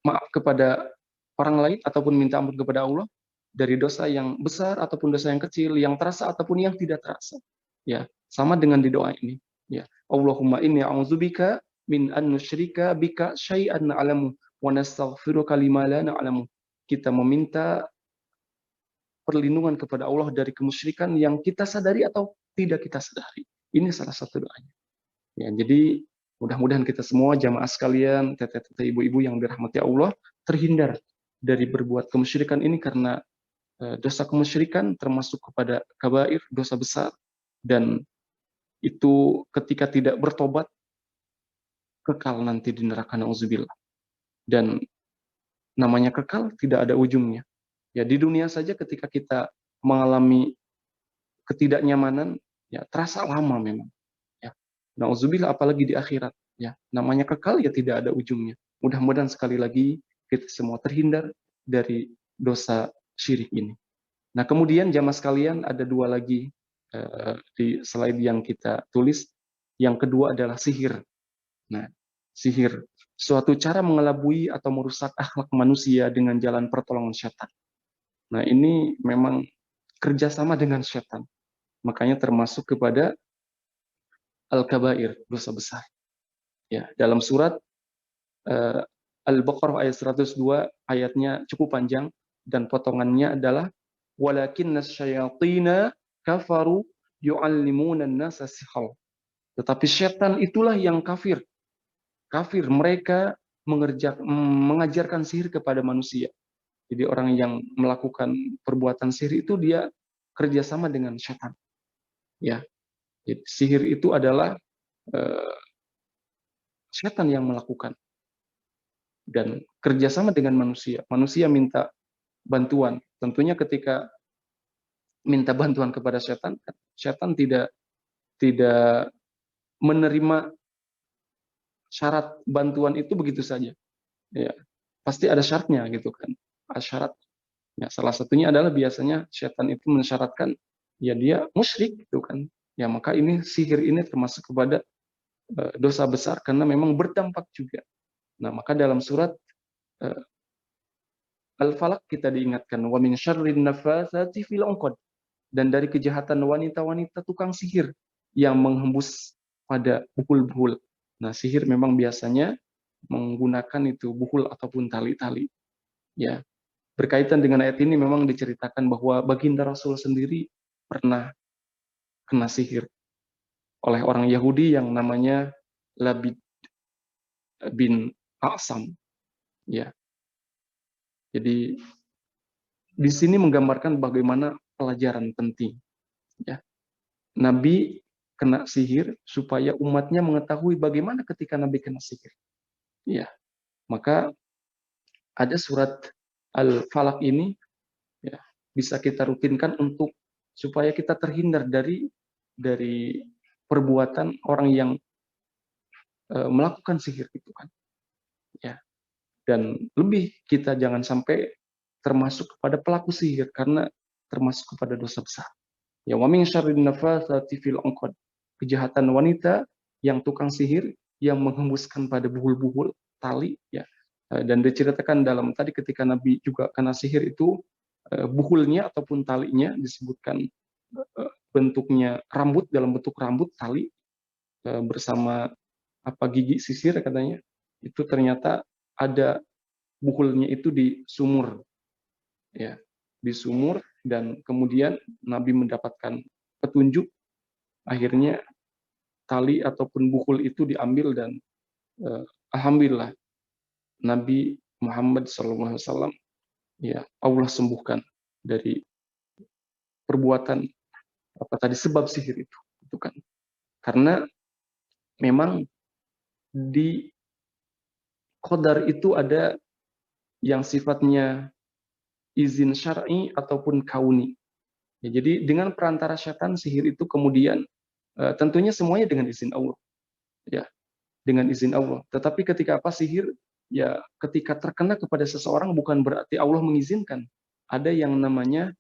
maaf kepada orang lain ataupun minta ampun kepada Allah dari dosa yang besar ataupun dosa yang kecil, yang terasa ataupun yang tidak terasa. Ya, sama dengan di doa ini. Ya, Allahumma inni a'udzubika min an nusyrika bika syai'an na'lamu wa nastaghfiruka lima la na'lamu. Kita meminta perlindungan kepada Allah dari kemusyrikan yang kita sadari atau tidak kita sadari. Ini salah satu doanya. Ya, jadi mudah-mudahan kita semua jamaah sekalian, teteh-teteh, ibu-ibu yang dirahmati Allah, terhindar dari berbuat kemusyrikan ini, karena dosa kemusyrikan termasuk kepada kabair, dosa besar, dan itu ketika tidak bertobat kekal nanti di neraka, nauzubillah. Dan namanya kekal tidak ada ujungnya. Ya, di dunia saja ketika kita mengalami ketidaknyamanan, ya terasa lama memang. Ya, nauzubillah, apalagi di akhirat. Ya, namanya kekal ya tidak ada ujungnya. Mudah-mudahan sekali lagi kita semua terhindar dari dosa syirik ini. Nah, kemudian jamaah sekalian, ada dua lagi di slide yang kita tulis. Yang kedua adalah sihir. Nah, sihir, suatu cara mengelabui atau merusak akhlak manusia dengan jalan pertolongan syaitan. Nah, ini memang kerjasama dengan syaitan. Makanya termasuk kepada al-kabair, dosa besar. Ya, dalam surat eh, Al-Baqarah ayat 102 ayatnya cukup panjang dan potongannya adalah walakinnas syayatina kafaru yu'allimuna an-nasa sihr. Tetapi setan itulah yang kafir. Kafir mereka mengajarkan sihir kepada manusia. Jadi orang yang melakukan perbuatan sihir itu dia kerjasama dengan setan. Ya, jadi, sihir itu adalah eh, setan yang melakukan dan kerjasama dengan manusia. Manusia minta bantuan. Tentunya ketika minta bantuan kepada setan, setan tidak menerima syarat bantuan itu begitu saja. Ya, pasti ada syaratnya gitu kan. Ada syarat. Ya, salah satunya adalah biasanya setan itu mensyaratkan ya dia musyrik gitu kan. Ya maka ini sihir ini termasuk kepada dosa besar karena memang berdampak juga. Nah, maka dalam surat uh, Al-Falaq kita diingatkan wa min syarrin nafatsati fil 'uqad, dan dari kejahatan wanita-wanita tukang sihir yang menghembus pada buhul-buhul. Nah, sihir memang biasanya menggunakan itu buhul ataupun tali-tali. Ya, berkaitan dengan ayat ini memang diceritakan bahwa baginda Rasul sendiri pernah kena sihir oleh orang Yahudi yang namanya Labid bin A'sam. Ya, jadi di sini menggambarkan bagaimana pelajaran penting. Ya, Nabi kena sihir supaya umatnya mengetahui bagaimana ketika Nabi kena sihir. Ya, maka ada surat Al-Falaq ini ya, bisa kita rutinkan untuk supaya kita terhindar dari perbuatan orang yang melakukan sihir itu kan. Ya, dan lebih kita jangan sampai termasuk kepada pelaku sihir karena termasuk kepada dosa besar. Ya, wa min syarrin nafatsati fil 'uqad. Kejahatan wanita yang tukang sihir yang menghembuskan pada buhul-buhul tali ya. Dan diceritakan dalam tadi ketika Nabi juga kena sihir itu buhulnya ataupun talinya disebutkan bentuknya rambut, dalam bentuk rambut tali bersama apa gigi sisir katanya. Itu ternyata ada buhulnya itu di sumur ya, di sumur, dan kemudian Nabi mendapatkan petunjuk, akhirnya tali ataupun buhul itu diambil dan alhamdulillah Nabi Muhammad SAW ya Allah sembuhkan dari perbuatan apa tadi sebab sihir itu kan, karena memang di qadar itu ada yang sifatnya izin syar'i ataupun kauni. Ya, jadi dengan perantara setan sihir itu kemudian tentunya semuanya dengan izin Allah. Ya, dengan izin Allah. Tetapi ketika apa sihir ya ketika terkena kepada seseorang bukan berarti Allah mengizinkan. Ada yang namanya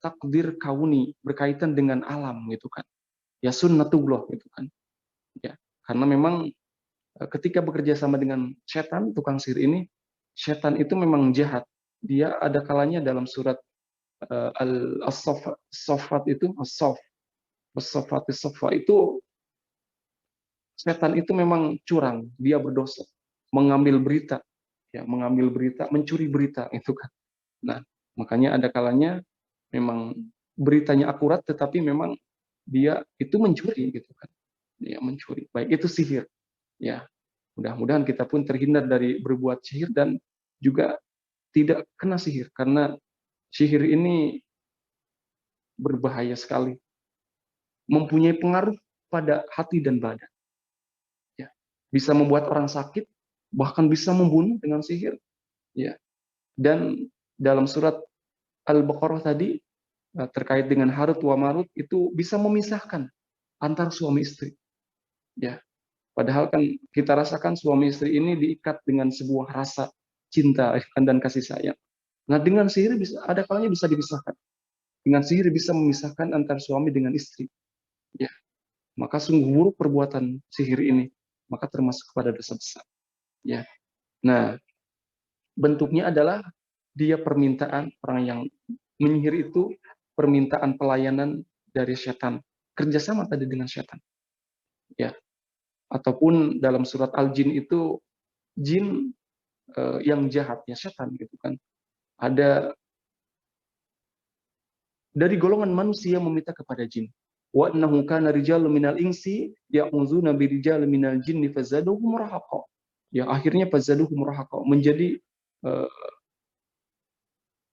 takdir kauni berkaitan dengan alam gitu kan. Ya sunnatullah gitu kan. Ya, karena memang ketika bekerja sama dengan setan tukang sihir ini, setan itu memang jahat. Dia ada kalanya dalam surat As-Saffat itu As-Saffat itu setan itu memang curang, dia berdosa, mengambil berita, ya, mengambil berita, mencuri berita itu kan. Nah, makanya ada kalanya memang beritanya akurat, tetapi memang dia itu mencuri gitu kan, dia mencuri. Baik itu sihir, ya. Mudah-mudahan kita pun terhindar dari berbuat sihir dan juga tidak kena sihir, karena sihir ini berbahaya sekali, mempunyai pengaruh pada hati dan badan. Ya, bisa membuat orang sakit, bahkan bisa membunuh dengan sihir. Ya, dan dalam surat Al-Baqarah tadi terkait dengan Harut wa Marut itu bisa memisahkan antar suami istri. Ya, padahal kan kita rasakan suami istri ini diikat dengan sebuah rasa cinta dan kasih sayang. Nah, dengan sihir bisa ada kalanya bisa dipisahkan. Dengan sihir bisa memisahkan antar suami dengan istri. Ya, maka sungguh buruk perbuatan sihir ini. Maka termasuk kepada dosa besar. Ya. Nah, bentuknya adalah dia permintaan orang yang menyihir itu permintaan pelayanan dari setan, kerjasama tadi dengan setan. Ya, ataupun dalam surat Al-Jin itu jin yang jahat, ya setan gitu kan. Ada dari golongan manusia meminta kepada jin. Wa annahu kana rijalun minal insi ya'uzuna birijalin minal jinni fazaduhum rahaqa. Ya akhirnya fazaduhum rahaqa menjadi uh,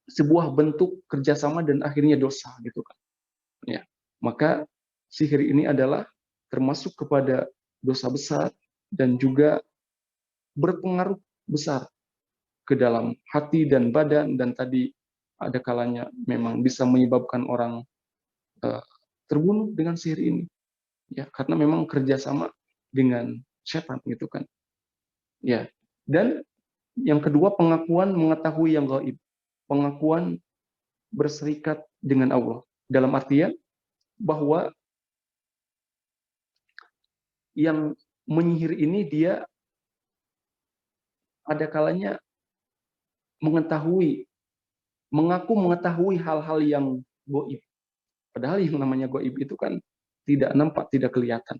sebuah bentuk kerjasama dan akhirnya dosa gitu kan. Ya. Maka sihir ini adalah termasuk kepada dosa besar dan juga berpengaruh besar ke dalam hati dan badan, dan tadi ada kalanya memang bisa menyebabkan orang terbunuh dengan sihir ini, ya karena memang kerjasama dengan setan gitu kan, ya. Dan yang kedua, pengakuan mengetahui yang gaib, pengakuan berserikat dengan Allah, dalam artian bahwa yang menyihir ini dia ada kalanya mengetahui, mengaku mengetahui hal-hal yang gaib. Padahal yang namanya gaib itu kan tidak nampak, tidak kelihatan.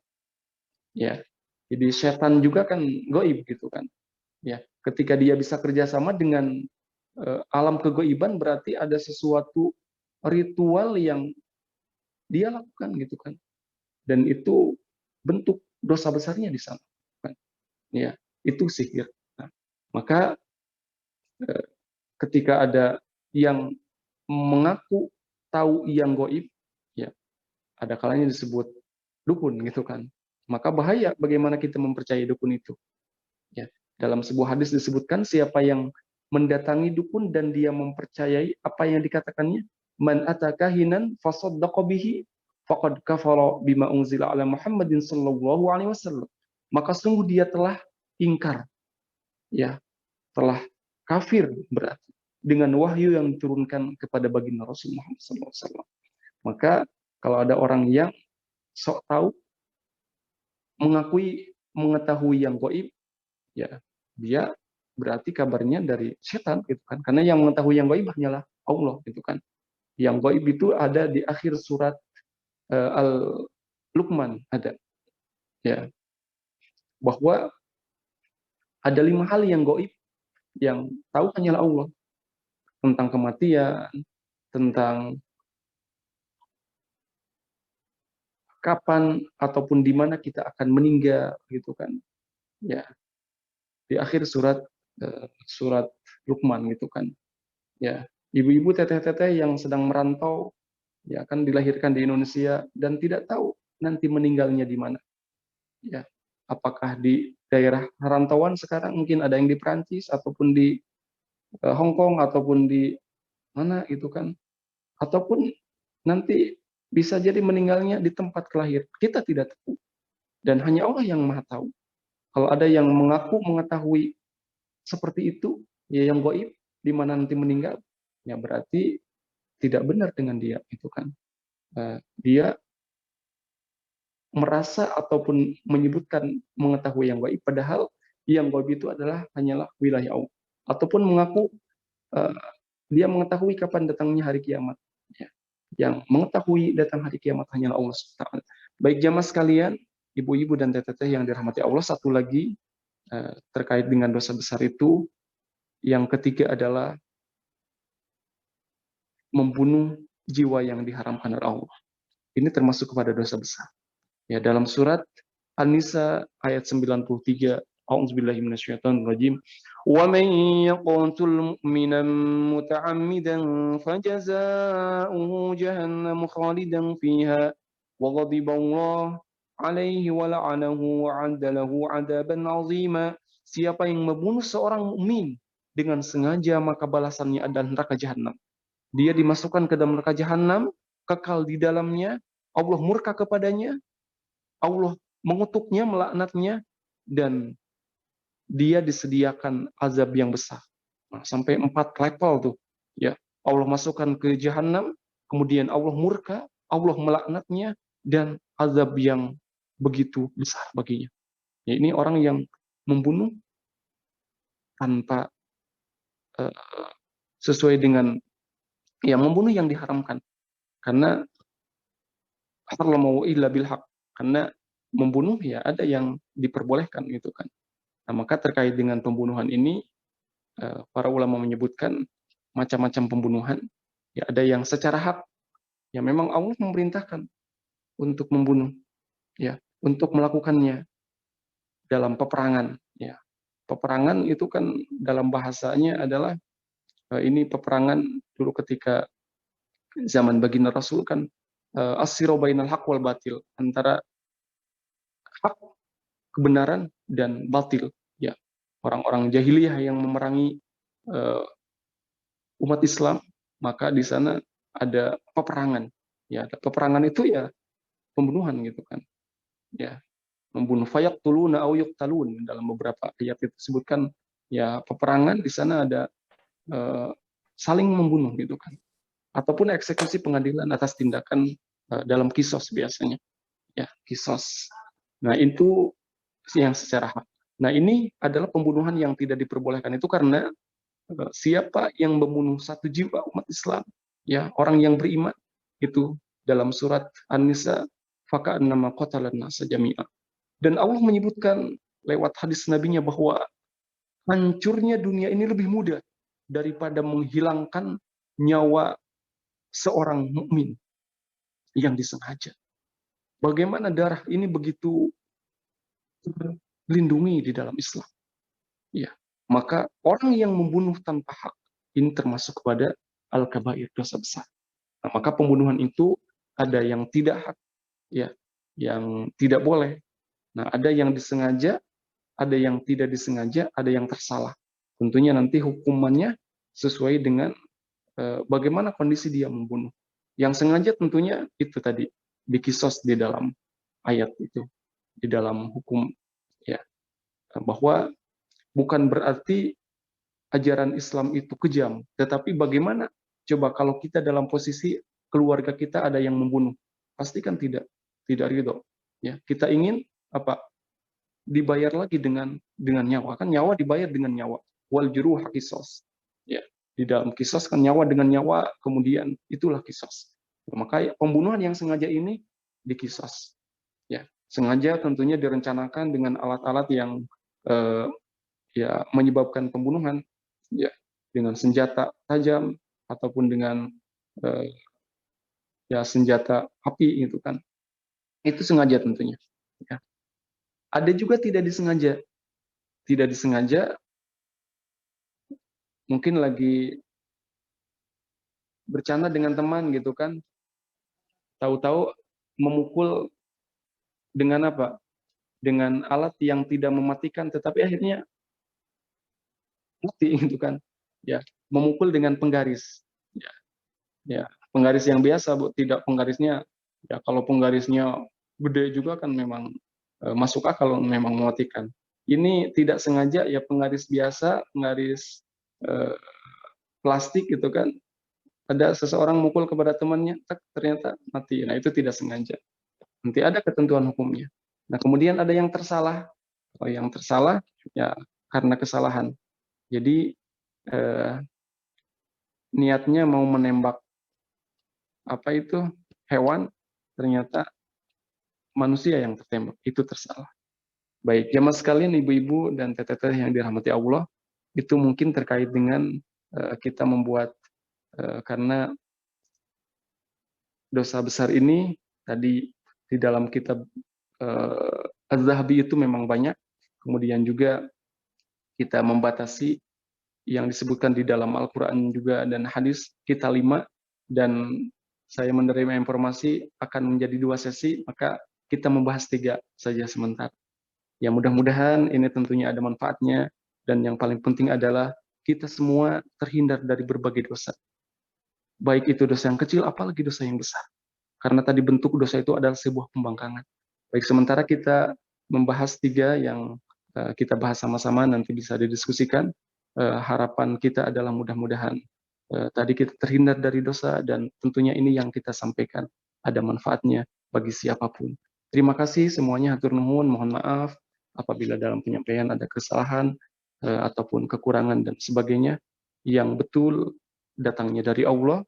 Ya. Jadi setan juga kan gaib gitu kan. Ya. Ketika dia bisa kerjasama dengan alam kegaiban, berarti ada sesuatu ritual yang dia lakukan gitu kan. Dan itu bentuk dosa besarnya di sana. Kan? Ya, itu sihir. Nah, maka ketika ada yang mengaku tahu yang gaib, ya ada kalanya disebut dukun gitu kan. Maka bahaya bagaimana kita mempercayai dukun itu. Ya, dalam sebuah hadis disebutkan siapa yang mendatangi dukun dan dia mempercayai apa yang dikatakannya, man atakahinan fasaddaqa bihi faqad kafara bima unzila ala Muhammadin sallallahu alaihi wasallam. Maka sungguh dia telah ingkar, ya, telah kafir berarti dengan wahyu yang diturunkan kepada baginda Rasul Muhammad sallallahu alaihi wasallam. Maka kalau ada orang yang sok tahu, mengakui mengetahui yang gaib, ya dia berarti kabarnya dari setan gitu kan, karena yang mengetahui yang gaib hanyalah Allah gitu kan. Yang gaib itu ada di akhir surat Al-Luqman, ada ya, bahwa ada 5 hal yang gaib yang tahu hanyalah Allah, tentang kematian, tentang kapan ataupun di mana kita akan meninggal gitu kan, ya di akhir surat Luqman gitu kan, ya. Ibu-ibu, teteh-teteh yang sedang merantau, ya akan dilahirkan di Indonesia dan tidak tahu nanti meninggalnya di mana, ya apakah di daerah rantauan sekarang, mungkin ada yang di Perancis ataupun di Hong Kong ataupun di mana gitu kan, ataupun nanti bisa jadi meninggalnya di tempat kelahir, kita tidak tahu dan hanya Allah yang maha tahu. Kalau ada yang mengaku mengetahui seperti itu, ya yang gaib di mana nanti meninggal, ya berarti tidak benar dengan dia itu kan. Dia merasa ataupun menyebutkan mengetahui yang gaib, padahal yang gaib itu adalah hanyalah wilayah Allah. Ataupun mengaku dia mengetahui kapan datangnya hari kiamat. Ya. Yang mengetahui datang hari kiamat hanyalah Allah SWT. Baik jamaah sekalian, ibu-ibu dan teteh yang dirahmati Allah, satu lagi terkait dengan dosa besar itu, yang ketiga adalah membunuh jiwa yang diharamkan oleh Allah. Ini termasuk kepada dosa besar. Ya, dalam surat An-Nisa ayat 93, A'udzubillahi minasyaitonirrajim. Wa man yaqtul mu'minan muta'ammidan fajaza'uhu jahannam khalidan fiha wa ghadiba Allah alaihi wa la'anahu wa 'adda lahu 'adaban 'azima. Siapa yang membunuh seorang mukmin dengan sengaja, maka balasannya adalah neraka jahanam. Dia dimasukkan ke dalam neraka jahanam, kekal di dalamnya, Allah murka kepadanya, Allah mengutuknya, melaknatnya, dan dia disediakan azab yang besar. Nah, sampai 4 level tuh. Ya, Allah masukkan ke jahanam, kemudian Allah murka, Allah melaknatnya, dan azab yang begitu besar baginya. Ya, ini orang yang membunuh tanpa sesuai dengan, ya membunuh yang diharamkan. Karena harlamu illa bil haq, karena membunuh ya ada yang diperbolehkan gitu kan. Nah, maka terkait dengan pembunuhan ini para ulama menyebutkan macam-macam pembunuhan. Ya ada yang secara hak, ya memang Allah memerintahkan untuk membunuh, ya untuk melakukannya dalam peperangan. Ya peperangan itu kan dalam bahasanya adalah ini peperangan dulu ketika zaman baginda Rasul kan as-sira bainal haq wal batil, antara hak, kebenaran dan batil. Ya orang-orang jahiliyah yang memerangi uh, umat Islam, maka di sana ada peperangan. Ya, peperangan itu ya pembunuhan gitu kan. Ya, membunuh fayaqtuluna aw yuqtalun, dalam beberapa ayat itu disebutkan ya peperangan di sana ada saling membunuh gitu kan. Ataupun eksekusi pengadilan atas tindakan dalam kisos biasanya. Ya, kisos. Nah, itu yang secara hak. Nah, ini adalah pembunuhan yang tidak diperbolehkan itu karena siapa yang membunuh satu jiwa umat Islam, ya orang yang beriman, itu dalam surat An-Nisa, faka'annama qatalan nasa jami'a. Dan Allah menyebutkan lewat hadis nabinya bahwa hancurnya dunia ini lebih mudah daripada menghilangkan nyawa seorang mukmin yang disengaja. Bagaimana darah ini begitu terlindungi di dalam Islam? Ya, maka orang yang membunuh tanpa hak ini termasuk kepada al-kabair, dosa besar. Nah, maka pembunuhan itu ada yang tidak hak, ya, yang tidak boleh. Nah, ada yang disengaja, ada yang tidak disengaja, ada yang tersalah. Tentunya nanti hukumannya sesuai dengan bagaimana kondisi dia membunuh. Yang sengaja tentunya itu tadi dikisos di dalam ayat itu, di dalam hukum, ya, bahwa bukan berarti ajaran Islam itu kejam, tetapi bagaimana coba kalau kita dalam posisi keluarga kita ada yang membunuh, pasti kan tidak ridho. Ya, kita ingin apa? Dibayar lagi dengan nyawa, kan nyawa dibayar dengan nyawa. Wal juruh qisas. Ya, di dalam kisos kan nyawa dengan nyawa, kemudian itulah kisos. Maka pembunuhan yang sengaja ini dikisos. Ya, sengaja tentunya direncanakan dengan alat-alat yang ya menyebabkan pembunuhan, ya dengan senjata tajam ataupun dengan ya senjata api gitu kan. Itu sengaja tentunya. Ya. Ada juga tidak disengaja. Tidak disengaja mungkin lagi bercanda dengan teman gitu kan. Tahu-tahu memukul dengan apa? Dengan alat yang tidak mematikan tetapi akhirnya mati gitu kan. Ya, memukul dengan penggaris. Ya, ya, penggaris yang biasa, Bu, tidak penggarisnya ya kalau penggarisnya gede juga kan memang masuk akal memang mematikan. Ini tidak sengaja ya penggaris biasa, penggaris plastik gitu kan. Ada seseorang mukul kepada temannya, ternyata mati. Nah, itu tidak sengaja. Nanti ada ketentuan hukumnya. Nah, kemudian ada yang tersalah. Oh, yang tersalah ya karena kesalahan. Jadi niatnya mau menembak apa itu hewan, ternyata manusia yang tertembak, itu tersalah. Baik, jamaah sekalian, ibu-ibu dan teteh-teteh yang dirahmati Allah, itu mungkin terkait dengan kita membuat karena dosa besar ini tadi di dalam kitab Az-Zahabi itu memang banyak, kemudian juga kita membatasi yang disebutkan di dalam Al-Quran juga dan hadis kita 5, dan saya menerima informasi akan menjadi 2 sesi, maka kita membahas 3 saja sementara. Ya mudah-mudahan ini tentunya ada manfaatnya, dan yang paling penting adalah kita semua terhindar dari berbagai dosa. Baik itu dosa yang kecil, apalagi dosa yang besar. Karena tadi bentuk dosa itu adalah sebuah pembangkangan. Baik, sementara kita membahas 3 yang kita bahas sama-sama, nanti bisa didiskusikan. Harapan kita adalah mudah-mudahan tadi kita terhindar dari dosa, dan tentunya ini yang kita sampaikan ada manfaatnya bagi siapapun. Terima kasih semuanya, hatur nuhun, mohon maaf apabila dalam penyampaian ada kesalahan ataupun kekurangan dan sebagainya. Yang betul datangnya dari Allah,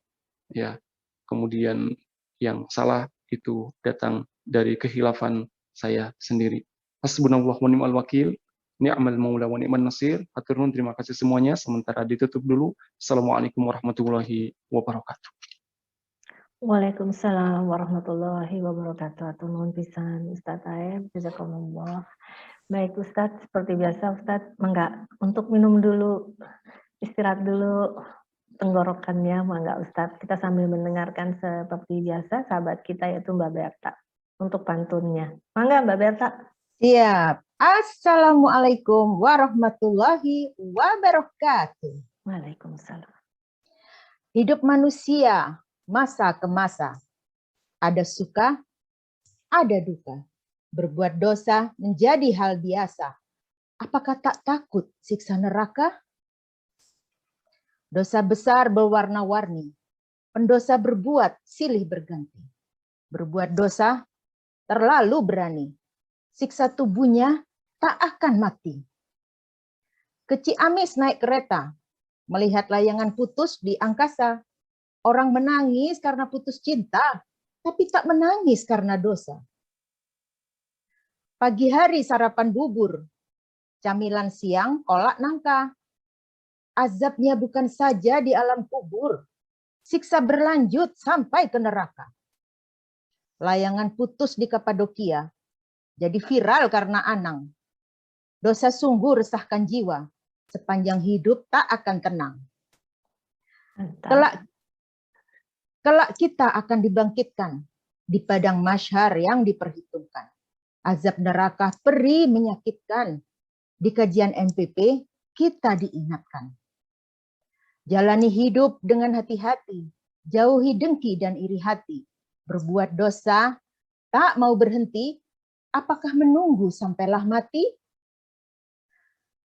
ya. Kemudian yang salah itu datang dari kehilafan saya sendiri. Hasbunallah wa ni'mal wakil, ni'mal maula wa ni'man nasir. Hatur nuhun, terima kasih semuanya. Sementara ditutup dulu. Assalamualaikum warahmatullahi wabarakatuh. Waalaikumsalam warahmatullahi wabarakatuh. Atur nuhun pisan Ustadz Aep, jazakumullah. Baik Ustadz, seperti biasa Ustadz, mangga untuk minum dulu, istirahat dulu tenggorokannya, mangga Ustadz. Kita sambil mendengarkan seperti biasa sahabat kita yaitu Mbak Berta untuk pantunnya. Mangga Mbak Berta. Siap. Assalamualaikum warahmatullahi wabarakatuh. Waalaikumsalam. Hidup manusia masa ke masa. Ada suka, ada duka. Berbuat dosa menjadi hal biasa. Apakah tak takut siksa neraka? Dosa besar berwarna-warni. Pendosa berbuat silih berganti. Berbuat dosa terlalu berani. Siksa tubuhnya tak akan mati. Ke Ciamis naik kereta, melihat layangan putus di angkasa. Orang menangis karena putus cinta, tapi tak menangis karena dosa. Pagi hari sarapan bubur, camilan siang kolak nangka. Azabnya bukan saja di alam kubur, siksa berlanjut sampai ke neraka. Layangan putus di Kapadokia, jadi viral karena anang. Dosa sungguh resahkan jiwa, sepanjang hidup tak akan tenang. Kelak kita akan dibangkitkan di padang mahsyar yang diperhitungkan. Azab neraka perih menyakitkan. Di kajian MPP kita diingatkan. Jalani hidup dengan hati-hati, jauhi dengki dan iri hati. Berbuat dosa, tak mau berhenti, apakah menunggu sampailah mati?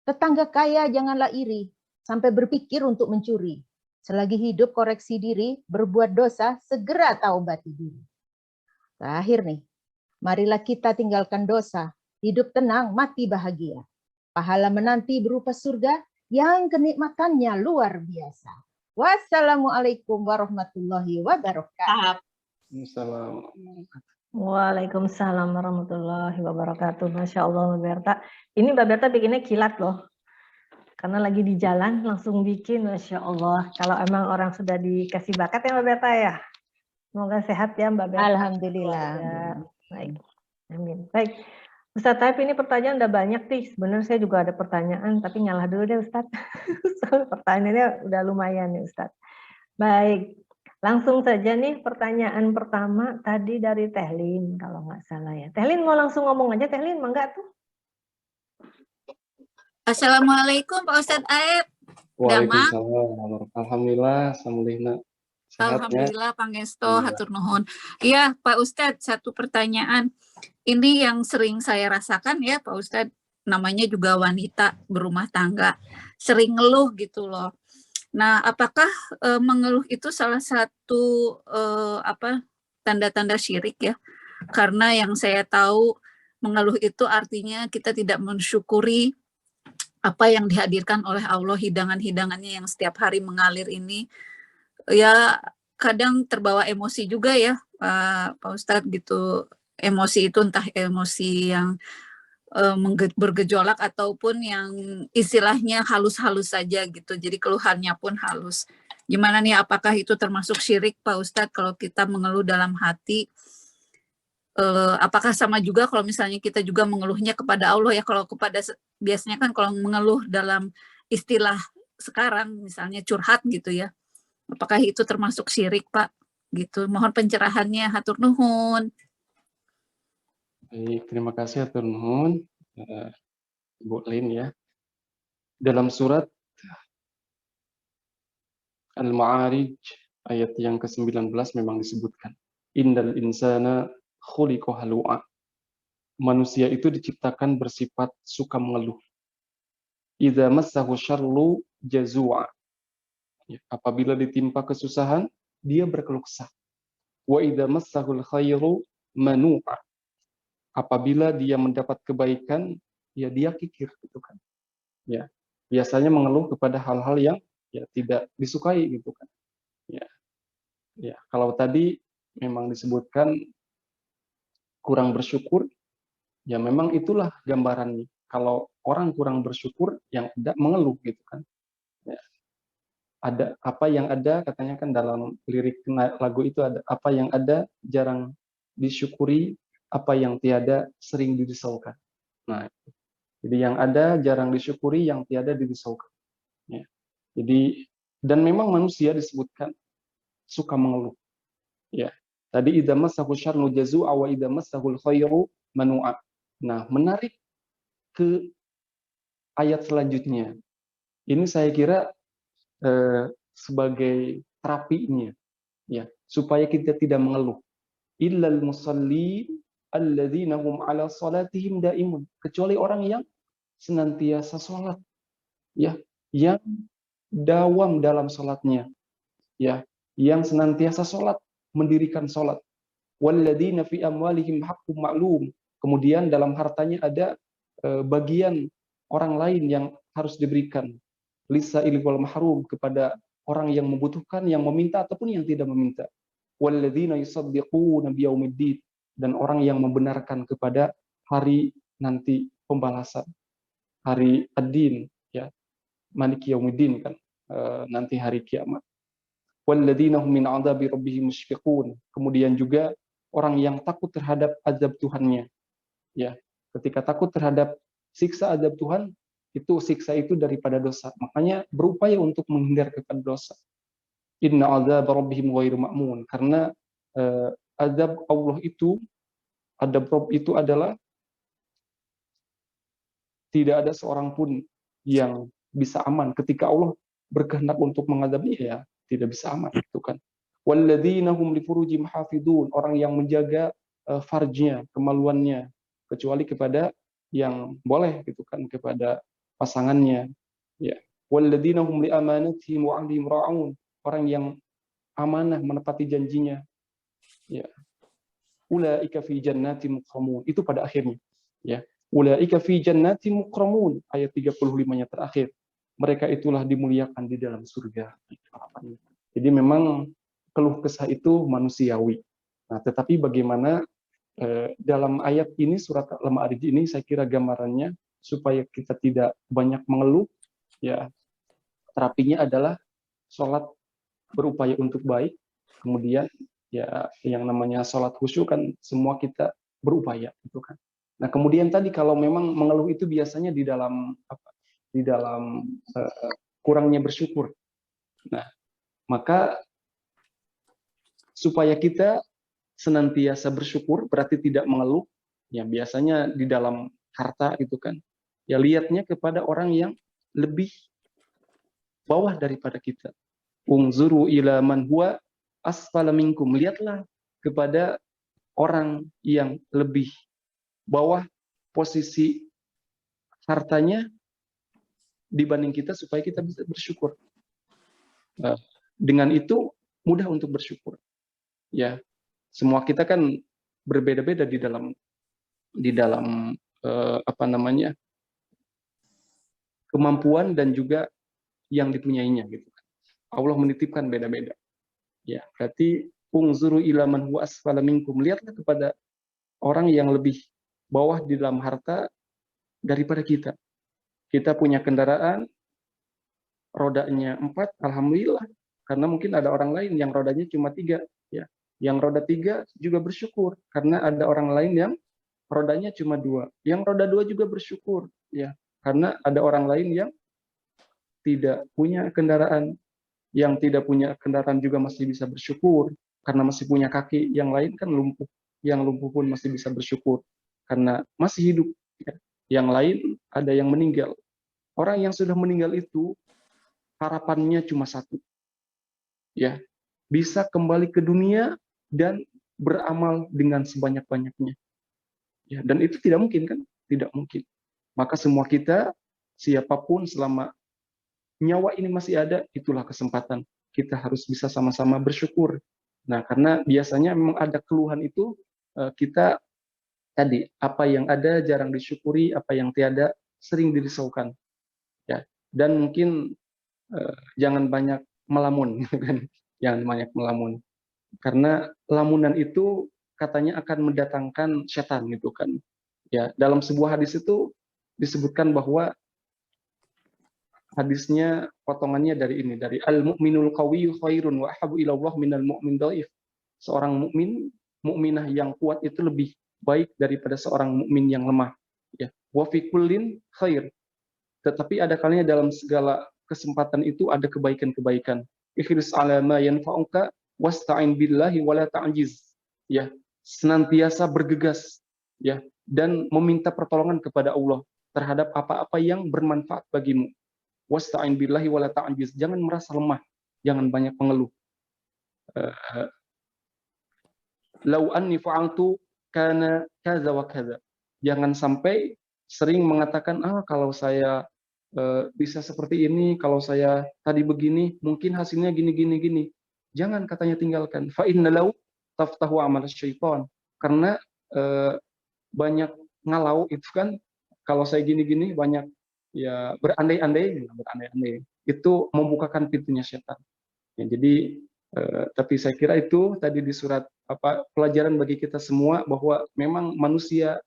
Tetangga kaya janganlah iri, sampai berpikir untuk mencuri. Selagi hidup koreksi diri, berbuat dosa, segera taubati diri. Terakhir nih, marilah kita tinggalkan dosa, hidup tenang, mati bahagia. Pahala menanti berupa surga yang kenikmatannya luar biasa. Wassalamualaikum warahmatullahi wabarakatuh. Waalaikumsalam warahmatullahi wabarakatuh. Masya Allah Mbak Berta. Ini Mbak Berta bikinnya kilat loh. Karena lagi di jalan langsung bikin, Masya Allah. Kalau emang orang sudah dikasih bakat ya Mbak Berta ya. Semoga sehat ya Mbak Berta. Alhamdulillah. Ya, baik. Amin. Baik. Ustadz Taib, ini pertanyaan udah banyak nih. Sebenarnya saya juga ada pertanyaan, tapi nyala dulu deh Ustadz. Pertanyaannya udah lumayan nih Ustadz. Baik. Langsung saja nih pertanyaan pertama tadi dari Tehlin kalau nggak salah ya. Tehlin mau langsung ngomong aja, Tehlin mangga tuh. Assalamualaikum Pak Ustadz Aep. Waalaikumsalam. Alhamdulillah, alhamdulillah. Alhamdulillah pangesto hatur nuhun. Iya Pak Ustadz, satu pertanyaan. Ini yang sering saya rasakan ya Pak Ustadz, namanya juga wanita berumah tangga. Sering ngeluh gitu loh. Nah, apakah mengeluh itu salah satu tanda-tanda syirik ya? Karena yang saya tahu mengeluh itu artinya kita tidak mensyukuri apa yang dihadirkan oleh Allah, hidangan-hidangannya yang setiap hari mengalir ini. Ya kadang terbawa emosi juga ya Pak Ustadz gitu. Emosi itu entah emosi yang bergejolak ataupun yang istilahnya halus-halus saja gitu. Jadi keluhannya pun halus. Gimana nih, apakah itu termasuk syirik Pak Ustadz kalau kita mengeluh dalam hati? Apakah sama juga kalau misalnya kita juga mengeluhnya kepada Allah ya? Kalau kepada, biasanya kan kalau mengeluh dalam istilah sekarang misalnya curhat gitu ya. Apakah itu termasuk syirik Pak? Gitu. Mohon pencerahannya, hatur nuhun. Baik, terima kasih hatur nuhun Bu Lin ya. Dalam surat Al-Ma'arij ayat yang ke-19 memang disebutkan innal insana khuliqa halu'a. Manusia itu diciptakan bersifat suka mengeluh. Idza massahu syarru jazua. Ya, apabila ditimpa kesusahan, dia berkeluh kesah. Wa idza massahul khairu manu'a. Apabila dia mendapat kebaikan, ya dia kikir gitu kan. Ya, biasanya mengeluh kepada hal-hal yang ya tidak disukai gitu kan. Ya. Ya, kalau tadi memang disebutkan kurang bersyukur, Ya memang itulah gambarannya. Kalau orang kurang bersyukur, yang ada mengeluh gitu kan. Ya, ada apa yang ada, katanya kan dalam lirik lagu itu ada apa yang ada jarang disyukuri, apa yang tiada sering dirisaukan. Nah, jadi yang ada jarang disyukuri, yang tiada dirisaukan. Ya. Jadi dan memang manusia disebutkan suka mengeluh. Ya. Tadi idza massahu syarru jazua wa idza massahul khairu manu'a. Nah, menarik ke ayat selanjutnya. Ini saya kira sebagai terapinya, ya, supaya kita tidak mengeluh. Illal musalli alladzina hum ala salatihim daimun. Kecuali orang yang senantiasa sholat, ya, yang dawam dalam sholatnya, ya, yang senantiasa sholat, mendirikan sholat. Walladzina fi amwalihim haqqum ma'lum. Kemudian dalam hartanya ada bagian orang lain yang harus diberikan. Lisa'il wal mahrum, kepada orang yang membutuhkan, yang meminta ataupun yang tidak meminta. Walladzina yusaddiquna biyaumiddin, dan orang yang membenarkan kepada hari nanti pembalasan, hari ad-din, ya, maliki yaumiddin kan, nanti hari kiamat. Walladzina hum min 'adzabi rabbihim musyfiqun. Kemudian juga orang yang takut terhadap azab Tuhannya, ya. Ketika takut terhadap siksa azab Tuhan, itu siksa itu daripada dosa. Makanya berupaya untuk menghindar kepada dosa. Inna 'adzab rabbihim ghairu ma'mun. Karena azab Allah itu, adab Rabb itu adalah tidak ada seorang pun yang bisa aman. Ketika Allah berkehendak untuk mengadabnya, ya tidak bisa aman, itu kan. Walladzina hum li furujihim hafidun, orang yang menjaga farjnya, kemaluannya, kecuali kepada yang boleh, gitu kan, kepada pasangannya, ya. Walladzina hum li amanatihim wa 'ahdihim ra'un, orang yang amanah, menepati janjinya, ya. Ulaika fi jannatin mukramun, itu pada akhirnya, ya. Ulaika fi jannatin mukramun, ayat 35-nya terakhir. Mereka itulah dimuliakan di dalam surga. Jadi memang keluh kesah itu manusiawi. Nah, tetapi bagaimana dalam ayat ini, surat Al-Ma'arij ini, saya kira gambarannya supaya kita tidak banyak mengeluh, ya, terapinya adalah sholat berupaya untuk baik, kemudian ya yang namanya sholat khusyuk kan semua kita berupaya, itu kan. Nah, kemudian tadi kalau memang mengeluh itu biasanya di dalam apa? Di dalam kurangnya bersyukur. Nah, maka supaya kita senantiasa bersyukur, berarti tidak mengeluh, ya biasanya di dalam harta itu kan, ya lihatnya kepada orang yang lebih bawah daripada kita. Unzuru ila man huwa asfala minkum, lihatlah kepada orang yang lebih bawah posisi hartanya dibanding kita, supaya kita bisa bersyukur. Nah, dengan itu mudah untuk bersyukur. Ya, semua kita kan berbeda-beda di dalam apa namanya, kemampuan dan juga yang dipunyainya, gitu. Allah menitipkan beda-beda. Ya, berarti unzuru ila man huwa asfala minkum, lihatlah kepada orang yang lebih bawah di dalam harta daripada kita. Kita punya kendaraan, rodanya 4, alhamdulillah. Karena mungkin ada orang lain yang rodanya cuma 3, ya. Yang roda 3 juga bersyukur, karena ada orang lain yang rodanya cuma 2. Yang roda 2 juga bersyukur, ya. Karena ada orang lain yang tidak punya kendaraan. Yang tidak punya kendaraan juga masih bisa bersyukur, karena masih punya kaki. Yang lain kan lumpuh. Yang lumpuh pun masih bisa bersyukur, karena masih hidup, ya. Yang lain ada yang meninggal. Orang yang sudah meninggal itu harapannya cuma satu, ya, bisa kembali ke dunia dan beramal dengan sebanyak-banyaknya, ya. Dan itu tidak mungkin kan, tidak mungkin. Maka semua kita, siapapun, selama nyawa ini masih ada, itulah kesempatan kita harus bisa sama-sama bersyukur. Nah, karena biasanya memang ada keluhan itu, kita tadi, apa yang ada jarang disyukuri, apa yang tiada sering dirisaukan, ya. Dan mungkin jangan banyak melamun, gitu kan. Jangan banyak melamun, karena lamunan itu katanya akan mendatangkan setan, gitu kan, Ya, dalam sebuah hadis itu disebutkan bahwa hadisnya potongannya dari al-mu'minul qawiyyu khairun wa ahabbu ila Allah minal mu'min dhaif. Seorang mukmin, mukminah yang kuat itu lebih baik daripada seorang mukmin yang lemah. Ya, wa fi kullin khair. Tetapi ada kalanya dalam segala kesempatan itu ada kebaikan-kebaikan. Ihris ala ma yanfa'uka wasta'in billahi wala ta'jiz. Ya, senantiasa bergegas ya dan meminta pertolongan kepada Allah terhadap apa-apa yang bermanfaat bagimu. Wasta'in billahi wala ta'jiz. Jangan merasa lemah, jangan banyak mengeluh. Lau anni fa'altu kana kaza wa kaza. Jangan sampai sering mengatakan kalau saya bisa seperti ini, kalau saya tadi begini, mungkin hasilnya gini gini gini. Jangan, katanya, tinggalkan. Fa inna lau taftahu amal syaitan. Karena banyak ngalau itu kan, kalau saya gini-gini banyak ya berandai-andai itu membukakan pintunya setan. Ya, jadi tapi saya kira itu tadi di surat pelajaran bagi kita semua bahwa memang manusia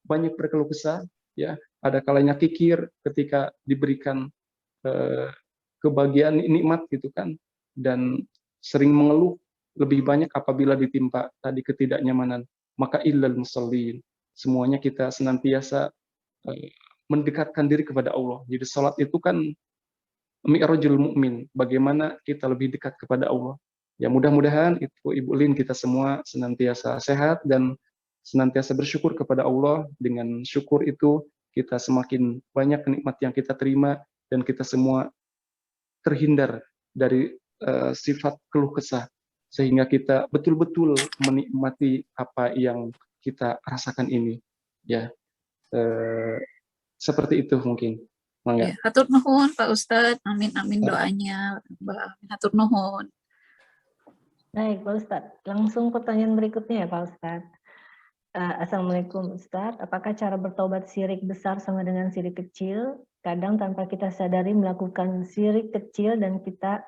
banyak berkeluh kesah, ya, ada kalanya kikir ketika diberikan kebahagiaan nikmat gitu kan, dan sering mengeluh lebih banyak apabila ditimpa tadi ketidaknyamanan. Maka illal musallin, semuanya kita senantiasa mendekatkan diri kepada Allah. Jadi salat itu kan mi'rajul mukmin, bagaimana kita lebih dekat kepada Allah. Ya, mudah-mudahan itu Ibu Lin, kita semua senantiasa sehat dan senantiasa bersyukur kepada Allah. Dengan syukur itu kita semakin banyak nikmat yang kita terima dan kita semua terhindar dari sifat keluh kesah, sehingga kita betul-betul menikmati apa yang kita rasakan ini. Ya, seperti itu mungkin. Ya, hatur nuhun Pak Ustadz. Amin amin doanya. Hatur nuhun. Baik Pak Ustadz, langsung pertanyaan berikutnya ya Pak Ustadz. Assalamualaikum Ustadz, apakah cara bertobat syirik besar sama dengan syirik kecil? Kadang tanpa kita sadari melakukan syirik kecil dan kita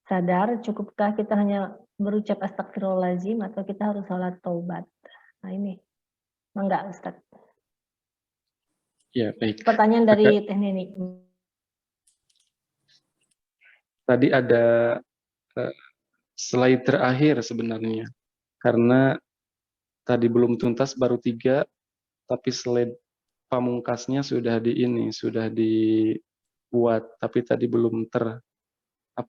sadar, cukupkah kita hanya berucap astagfirullahaladzim atau kita harus sholat taubat? Nah ini, enggak Ustadz. Ya, baik. Pertanyaan dari Teh Neni. Tadi ada slide terakhir sebenarnya, karena tadi belum tuntas, baru 3, tapi slide pamungkasnya sudah dibuat, tapi tadi belum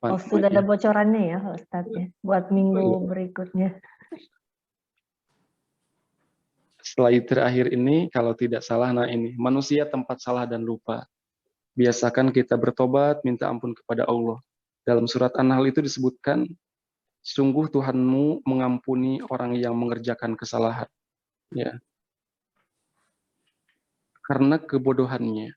sudah ada bocorannya ya Ustadz ya, buat minggu berikutnya. Slide terakhir ini kalau tidak salah, nah ini, manusia tempat salah dan lupa. Biasakan kita bertobat, minta ampun kepada Allah. Dalam surat An-Nahl itu disebutkan, sungguh Tuhanmu mengampuni orang yang mengerjakan kesalahan. Ya. Karena kebodohannya.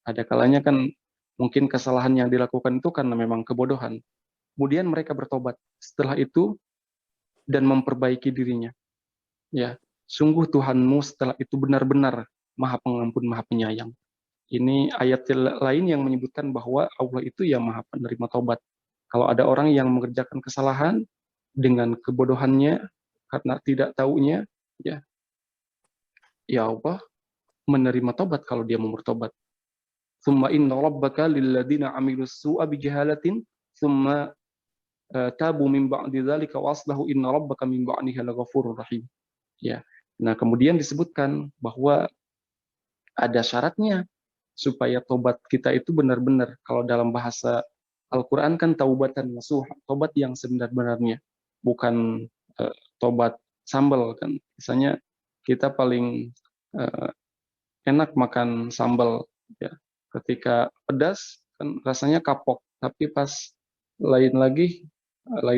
Ada kalanya kan mungkin kesalahan yang dilakukan itu karena memang kebodohan. Kemudian mereka bertobat setelah itu dan memperbaiki dirinya. Ya, sungguh Tuhanmu setelah itu benar-benar Maha Pengampun, Maha Penyayang. Ini ayat lain yang menyebutkan bahwa Allah itu ya Maha Penerima Taubat. Kalau ada orang yang mengerjakan kesalahan dengan kebodohannya karena tidak taunya, ya Allah menerima taubat kalau dia mau bertobat. Tsumma inna rabbaka lilladzina 'amilus su'a bijahalatin tsumma tabu min ba'di dzalika wa aslahu inna rabbaka min ba'diha laghafurur rahim. Ya. Nah, kemudian disebutkan bahwa ada syaratnya supaya tobat kita itu benar-benar. Kalau dalam bahasa Al-Qur'an kan taubatan nasuha, tobat yang sebenar-benarnya, bukan tobat sambal kan. Misalnya kita paling enak makan sambal ya. Ketika pedas kan rasanya kapok, tapi pas lain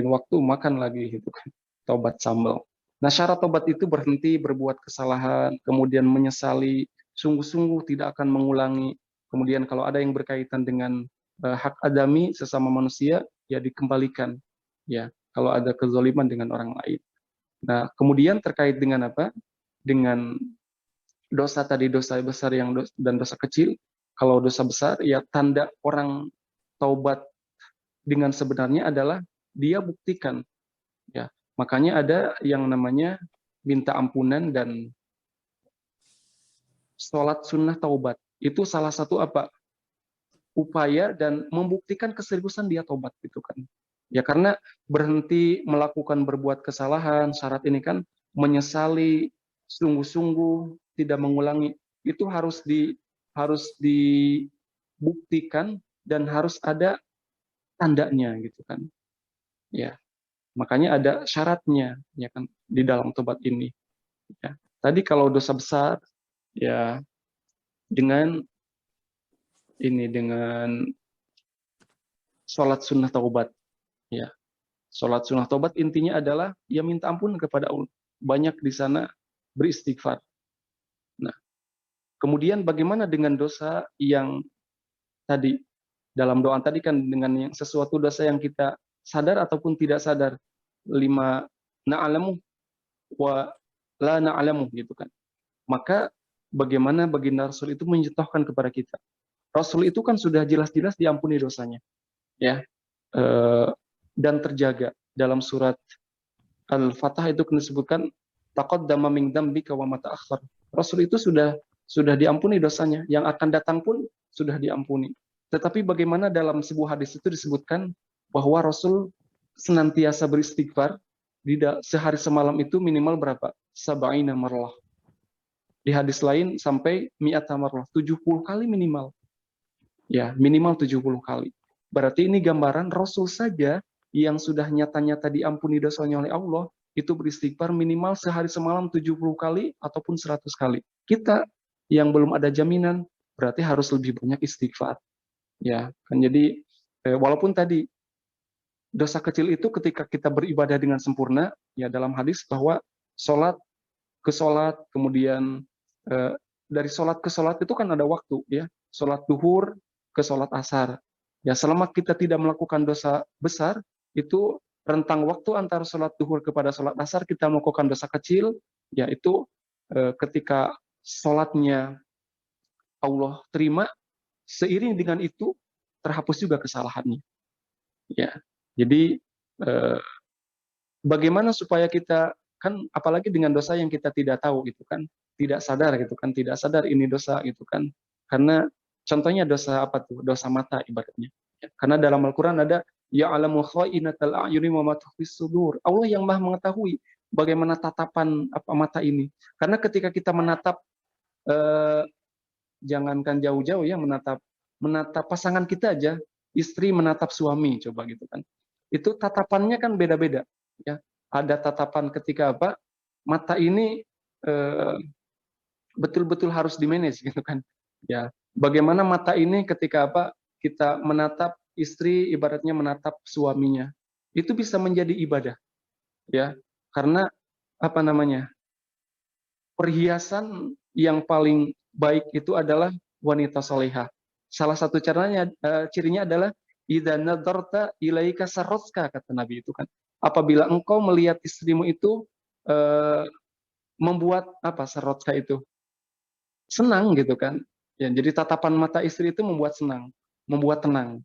waktu makan lagi gitu kan. Tobat sambal. Nah, syarat tobat itu berhenti berbuat kesalahan, kemudian menyesali, sungguh-sungguh tidak akan mengulangi. Kemudian kalau ada yang berkaitan dengan hak adami sesama manusia, ya dikembalikan. Ya, kalau ada kezaliman dengan orang lain. Nah, kemudian terkait dengan apa? Dengan dosa tadi, dosa besar dan dosa kecil. Kalau dosa besar, ya tanda orang taubat dengan sebenarnya adalah dia buktikan. Ya, makanya ada yang namanya minta ampunan dan sholat sunnah taubat. Itu salah satu apa? Upaya dan membuktikan keseriusan dia taubat gitu kan. Ya karena berhenti melakukan berbuat kesalahan, syarat ini kan menyesali sungguh-sungguh, tidak mengulangi. Itu harus dibuktikan dan harus ada tandanya gitu kan. Ya. Makanya ada syaratnya ya kan di dalam tobat ini. Ya. Tadi kalau dosa besar ya dengan sholat sunnah taubat ya. Sholat sunnah taubat intinya adalah ya minta ampun kepada Allah. Banyak di sana beristighfar. Nah, kemudian bagaimana dengan dosa yang tadi dalam doa tadi kan dengan yang sesuatu dosa yang kita sadar ataupun tidak sadar, 5 na'lamu wa la na'lamu gitu kan. Maka bagaimana baginda Rasul itu mencontohkan kepada kita. Rasul itu kan sudah jelas-jelas diampuni dosanya. Ya. Dan terjaga dalam surat Al-Fatah itu disebutkan taqaddama min dzambika wa ma ta'akhkhar. Rasul itu sudah diampuni dosanya, yang akan datang pun sudah diampuni. Tetapi bagaimana dalam sebuah hadis itu disebutkan bahwa Rasul senantiasa beristighfar sehari semalam itu minimal berapa? 70 marrah. Di hadis lain sampai 100 marrah, 70 kali minimal. Ya, minimal 70 kali. Berarti ini gambaran Rasul saja yang sudah nyata-nyata diampuni dosanya oleh Allah, itu beristighfar minimal sehari semalam 70 kali ataupun 100 kali. Kita yang belum ada jaminan, berarti harus lebih banyak istighfar. Ya, kan jadi walaupun tadi dosa kecil itu ketika kita beribadah dengan sempurna, ya dalam hadis bahwa sholat ke sholat, kemudian dari sholat ke sholat itu kan ada waktu, ya, sholat duhur ke sholat asar. Ya, selama kita tidak melakukan dosa besar, itu rentang waktu antara sholat duhur kepada sholat asar kita melakukan dosa kecil, yaitu ketika sholatnya Allah terima, seiring dengan itu terhapus juga kesalahannya. Ya, jadi bagaimana supaya kita kan apalagi dengan dosa yang kita tidak tahu gitu kan, tidak sadar gitu kan, tidak sadar ini dosa gitu kan. Karena contohnya dosa apa tuh? Dosa mata ibaratnya. Ya, karena dalam Al-Qur'an ada ya'lamu kha'inatal a'yuni wa ma tukhfis sudur. Allah yang Maha mengetahui bagaimana tatapan apa mata ini. Karena ketika kita menatap jangankan jauh-jauh ya, menatap pasangan kita aja, istri menatap suami coba gitu kan. Itu tatapannya kan beda-beda ya. Ada tatapan ketika apa? Mata ini betul-betul harus di-manage gitu kan. Ya, bagaimana mata ini ketika apa? Kita menatap istri ibaratnya menatap suaminya. Itu bisa menjadi ibadah. Ya. Karena apa namanya? Perhiasan yang paling baik itu adalah wanita solehah. Salah satu caranya, cirinya adalah idza nadarta ilaika sarratka, kata Nabi itu kan. Apabila engkau melihat istrimu itu membuat apa sarratka itu? Senang gitu kan. Ya, jadi tatapan mata istri itu membuat senang, membuat tenang.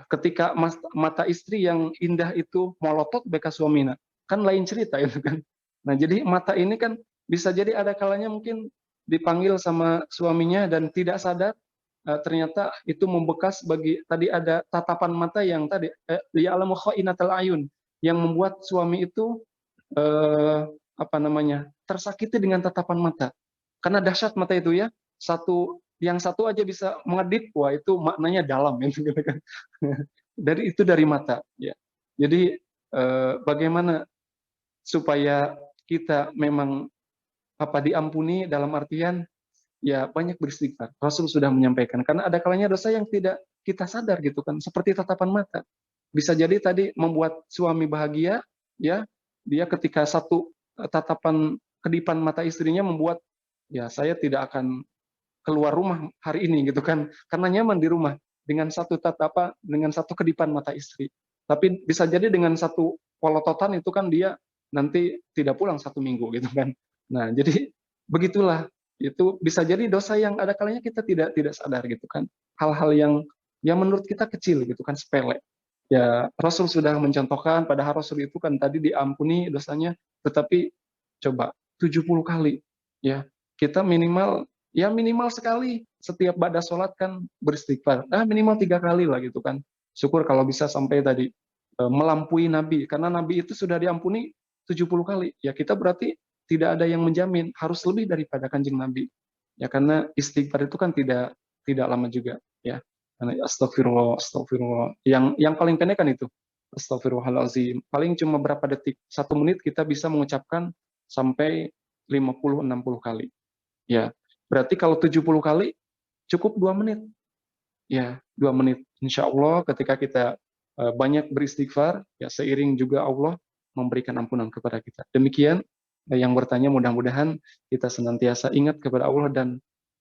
Ketika mata istri yang indah itu molotot beka suamina, kan lain cerita itu kan. Nah, jadi mata ini kan bisa jadi ada kalanya mungkin dipanggil sama suaminya dan tidak sadar, ternyata itu membekas bagi tadi ada tatapan mata yang tadi ya'lamu kha'inatal ayun yang membuat suami itu apa namanya? Tersakiti dengan tatapan mata. Karena dahsyat mata itu ya. Yang satu aja bisa mengedip, wah itu maknanya dalam gitu kan. Dari mata ya. Jadi bagaimana supaya kita memang apa diampuni dalam artian ya banyak beristighfar. Rasul sudah menyampaikan karena ada kalanya dosa yang tidak kita sadar gitu kan, seperti tatapan mata. Bisa jadi tadi membuat suami bahagia ya, dia ketika satu tatapan kedipan mata istrinya membuat ya saya tidak akan keluar rumah hari ini gitu kan, karena nyaman di rumah dengan satu tatapan, dengan satu kedipan mata istri. Tapi bisa jadi dengan satu polototan itu kan dia nanti tidak pulang 1 minggu gitu kan. Nah, jadi begitulah, itu bisa jadi dosa yang ada kalanya kita tidak sadar gitu kan. Hal-hal yang menurut kita kecil gitu kan, sepele. Ya, Rasul sudah mencontohkan, padahal Rasul itu kan tadi diampuni dosanya, tetapi coba 70 kali ya. Kita minimal Ya minimal sekali setiap ba'da sholat kan beristighfar. Minimal 3 kali lah gitu kan. Syukur kalau bisa sampai tadi melampaui Nabi, karena Nabi itu sudah diampuni 70 kali. Ya kita berarti tidak ada yang menjamin harus lebih daripada Kanjeng Nabi. Ya karena istighfar itu kan tidak lama juga ya. Karena astagfirullah, astagfirullah. Yang paling pendek kan itu. Astagfirullahalazim. Paling cuma berapa detik. 1 menit kita bisa mengucapkan sampai 50-60 kali. Ya, berarti kalau 70 kali cukup 2 menit. Ya, 2 menit. Insya Allah ketika kita banyak beristighfar, ya seiring juga Allah memberikan ampunan kepada kita. Demikian yang bertanya, mudah-mudahan kita senantiasa ingat kepada Allah dan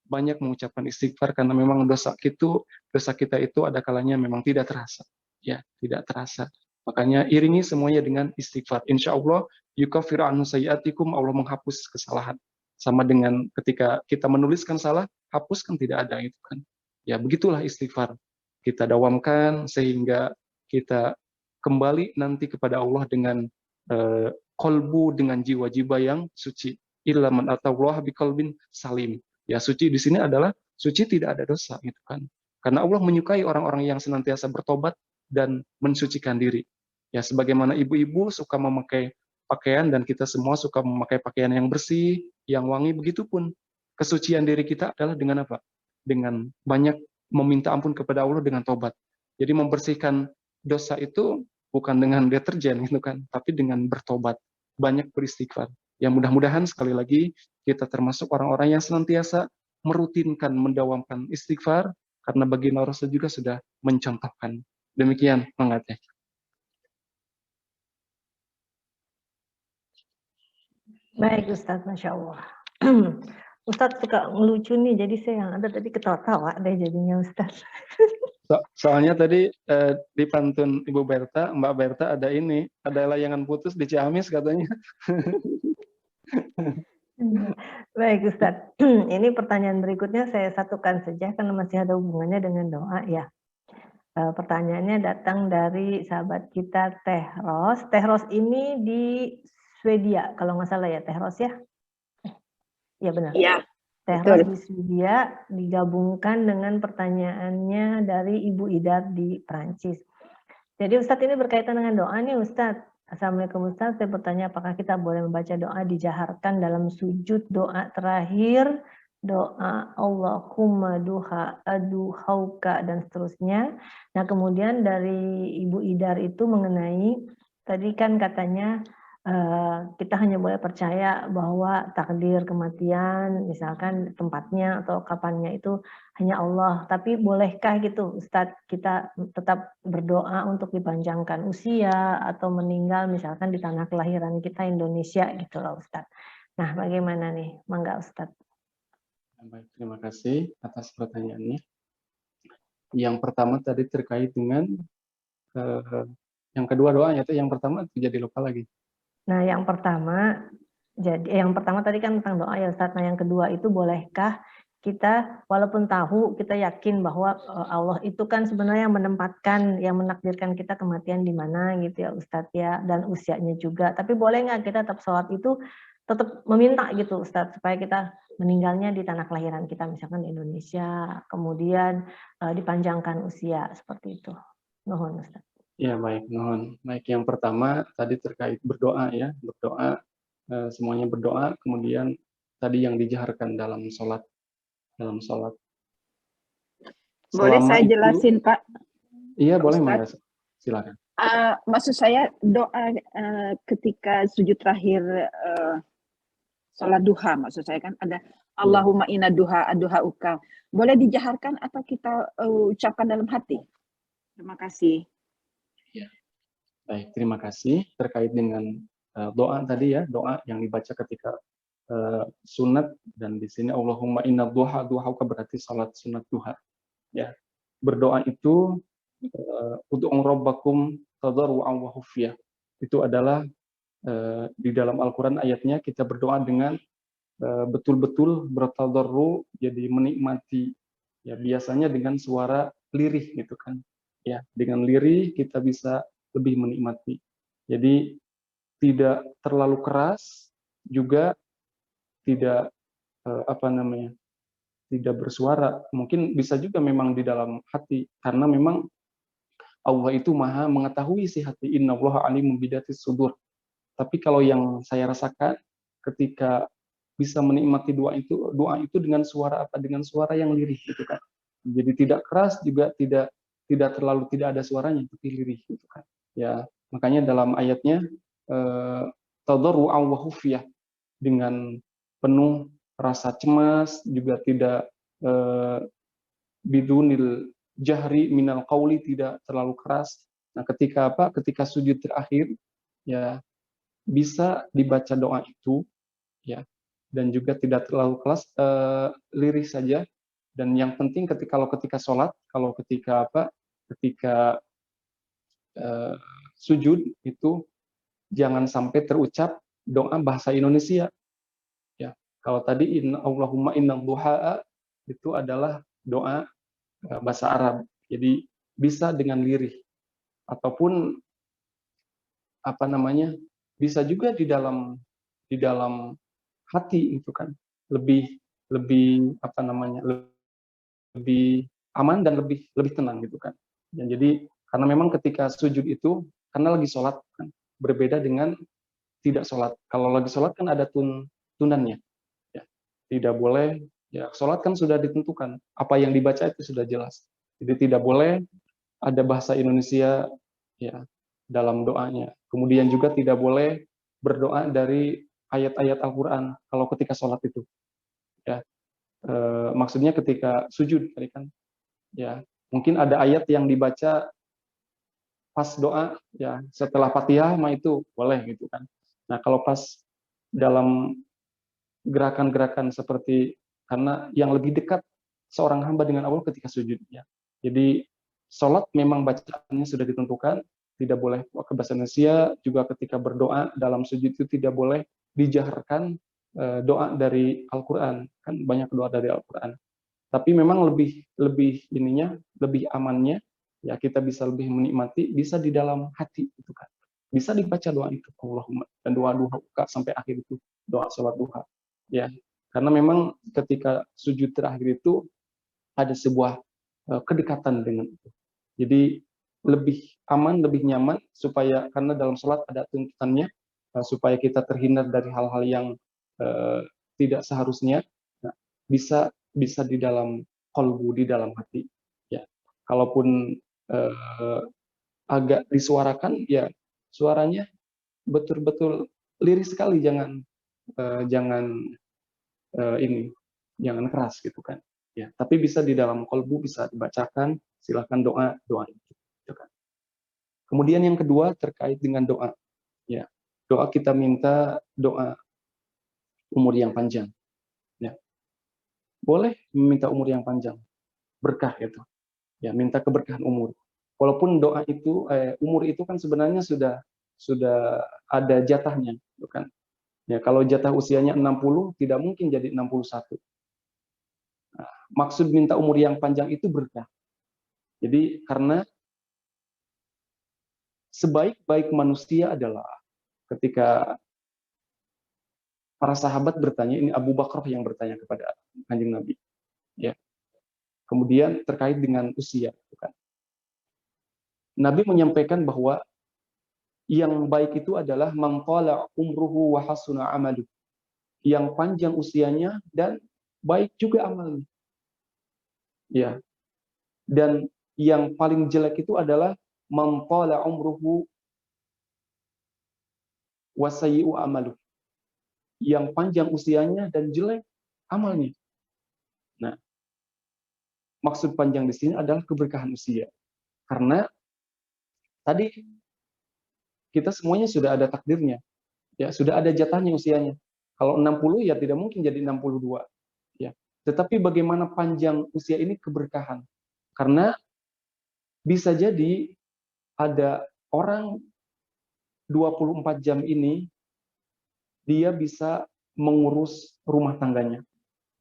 banyak mengucapkan istighfar, karena memang dosa kita itu ada kalanya memang tidak terasa. Ya, tidak terasa. Makanya iringi semuanya dengan istighfar. Insya Allah yukaffiru anhu sayyi'atikum, Allah menghapus kesalahan. Sama dengan ketika kita menuliskan salah, hapuskan tidak ada itu kan. Ya begitulah istighfar. Kita dawamkan sehingga kita kembali nanti kepada Allah dengan kolbu, dengan jiwa-jiwa yang suci. Illa man atallaha biqalbin salim. Ya suci di sini adalah suci tidak ada dosa gitu kan. Karena Allah menyukai orang-orang yang senantiasa bertobat dan mensucikan diri. Ya sebagaimana ibu-ibu suka memakai pakaian dan kita semua suka memakai pakaian yang bersih, yang wangi, begitupun kesucian diri kita adalah dengan apa? Dengan banyak meminta ampun kepada Allah dengan tobat. Jadi membersihkan dosa itu bukan dengan deterjen gitu kan, tapi dengan bertobat, banyak beristighfar. Ya mudah-mudahan sekali lagi kita termasuk orang-orang yang senantiasa merutinkan, mendawamkan istighfar, karena baginda Rasul juga sudah mencontohkan. Demikian mengatnya. Baik Ustadz, Masya Allah. Ustadz suka ngelucu nih, jadi saya yang ada tadi ketawa-tawa deh jadinya Ustadz. Soalnya tadi di pantun Ibu Berta, Mbak Berta ada ini, ada layangan putus di Ciamis katanya. Baik Ustadz, ini pertanyaan berikutnya saya satukan saja karena masih ada hubungannya dengan doa ya. Pertanyaannya datang dari sahabat kita Teh Ros. Teh Ros ini di Swedia kalau nggak salah ya Teh Ros ya? Iya benar. Iya. Teh Ros di Swedia digabungkan dengan pertanyaannya dari Ibu Idar di Prancis. Jadi Ustadz ini berkaitan dengan doa nih Ustadz. Assalamualaikum Ustadz, saya bertanya apakah kita boleh membaca doa dijaharkan dalam sujud doa terakhir, doa Allahumma duha aduhauka dan seterusnya. Nah kemudian dari Ibu Idar itu mengenai, tadi kan katanya kita hanya boleh percaya bahwa takdir kematian, misalkan tempatnya atau kapannya itu hanya Allah. Tapi bolehkah gitu Ustadz kita tetap berdoa untuk dipanjangkan usia atau meninggal misalkan di tanah kelahiran kita Indonesia gitu loh Ustadz. Nah bagaimana nih? Mangga Ustadz. Baik, terima kasih atas pertanyaannya. Yang pertama tadi terkait dengan yang kedua doanya itu, yang pertama jadi lupa lagi. Nah, yang pertama tadi kan tentang doa ya Ustaz. Nah, yang kedua itu bolehkah kita walaupun tahu, kita yakin bahwa Allah itu kan sebenarnya yang menempatkan, yang menakdirkan kita kematian di mana gitu ya Ustaz ya, dan usianya juga. Tapi boleh nggak kita tetap sholat itu tetap meminta gitu Ustaz supaya kita meninggalnya di tanah kelahiran kita misalkan di Indonesia, kemudian dipanjangkan usia seperti itu. Nuhun Ustaz. Ya baik, mohon. Baik, yang pertama tadi terkait berdoa ya, berdoa, semuanya berdoa, kemudian tadi yang dijaharkan dalam sholat. Boleh saya jelasin Pak? Iya boleh Mas, silakan. Maksud saya doa ketika sujud terakhir sholat duha, maksud saya kan ada Allahumma inna duha aduhauka. Boleh dijaharkan atau kita ucapkan dalam hati? Terima kasih. Ya. Baik, terima kasih. Terkait dengan doa tadi ya, doa yang dibaca ketika sunat, dan di sini Allahumma inna duha aduhauka berarti salat sunat duha. Ya, berdoa itu untuk rabbakum tadarru'an wa khufyah. Itu adalah di dalam Al-Quran ayatnya kita berdoa dengan betul-betul bertadarru, jadi menikmati ya, biasanya dengan suara lirih gitu kan ya, dengan lirih kita bisa lebih menikmati, jadi tidak terlalu keras juga tidak tidak bersuara. Mungkin bisa juga memang di dalam hati, karena memang Allah itu maha mengetahui isi hati. Innallaha alimun bidatis sudur. Tapi kalau yang saya rasakan ketika bisa menikmati doa itu dengan suara apa? Dengan suara yang lirih gitu kan. Jadi tidak keras juga tidak terlalu tidak ada suaranya, tapi lirih gitu kan. Ya, makanya dalam ayatnya tadarru'an wa khufyah, dengan penuh rasa cemas, juga tidak bidunil jahri minal qauli, tidak terlalu keras. Nah, ketika apa? Ketika sujud terakhir, ya bisa dibaca doa itu, ya, dan juga tidak terlalu keras, lirih saja. Dan yang penting ketika sholat, kalau ketika apa? Ketika sujud itu jangan sampai terucap doa bahasa Indonesia. Ya, kalau tadi Allahumma innal duha itu adalah doa bahasa Arab. Jadi bisa dengan lirih, ataupun apa namanya, bisa juga di dalam hati itu kan, lebih apa namanya, lebih aman dan lebih tenang gitu kan. Dan jadi karena memang ketika sujud itu karena lagi sholat kan, berbeda dengan tidak sholat. Kalau lagi sholat kan ada tunannya, ya. Tidak boleh, ya sholat kan sudah ditentukan, apa yang dibaca itu sudah jelas. Jadi tidak boleh ada bahasa Indonesia, ya, dalam doanya. Kemudian juga tidak boleh berdoa dari ayat-ayat Al-Quran kalau ketika sholat itu. Ya, maksudnya ketika sujud tadi kan, ya mungkin ada ayat yang dibaca pas doa, ya setelah Fatihah mah itu boleh gitu kan. Nah, kalau pas dalam gerakan-gerakan seperti, karena yang lebih dekat seorang hamba dengan Allah ketika sujud, ya. Jadi sholat memang bacaannya sudah ditentukan, tidak boleh ke bahasa Indonesia. Juga ketika berdoa dalam sujud itu tidak boleh dijaharkan doa dari Al-Quran, kan banyak doa dari Al-Quran. Tapi memang lebih amannya, ya kita bisa lebih menikmati, bisa di dalam hati itu kan. Bisa dibaca doa itu, Allahumma, dan doa duha sampai akhir itu, doa sholat duha. Ya, karena memang ketika sujud terakhir itu ada sebuah kedekatan dengan itu. Jadi lebih aman, lebih nyaman, supaya karena dalam sholat ada tuntutannya, supaya kita terhindar dari hal-hal yang tidak seharusnya. Nah, bisa di dalam qalbu, di dalam hati. Ya, kalaupun agak disuarakan, ya suaranya betul-betul lirih sekali, jangan jangan keras gitu kan. Ya, tapi bisa di dalam qalbu, bisa dibacakan, silakan doa itu. Gitu kan. Kemudian yang kedua terkait dengan doa. Ya, doa kita minta doa umur yang panjang. Ya, boleh meminta umur yang panjang, berkah itu. Ya, minta keberkahan umur. Walaupun doa itu umur itu kan sebenarnya sudah ada jatahnya, gitu kan. Ya, kalau jatah usianya 60, tidak mungkin jadi 61. Nah, maksud minta umur yang panjang itu berkah. Jadi karena sebaik-baik manusia adalah ketika para sahabat bertanya, ini Abu Bakar yang bertanya kepada Kanjeng Nabi. Ya. Kemudian terkait dengan usia, kan. Nabi menyampaikan bahwa yang baik itu adalah man tala umruhu wa hasuna amalu. Yang panjang usianya dan baik juga amalnya. Ya. Dan yang paling jelek itu adalah man tala umruhu wa sayyi'u amalu. Yang panjang usianya dan jelek amalnya. Nah, maksud panjang di sini adalah keberkahan usia. Karena tadi kita semuanya sudah ada takdirnya. Ya, sudah ada jatahnya usianya. Kalau 60 ya tidak mungkin jadi 62. Ya. Tetapi bagaimana panjang usia ini keberkahan. Karena bisa jadi ada orang 24 jam ini dia bisa mengurus rumah tangganya,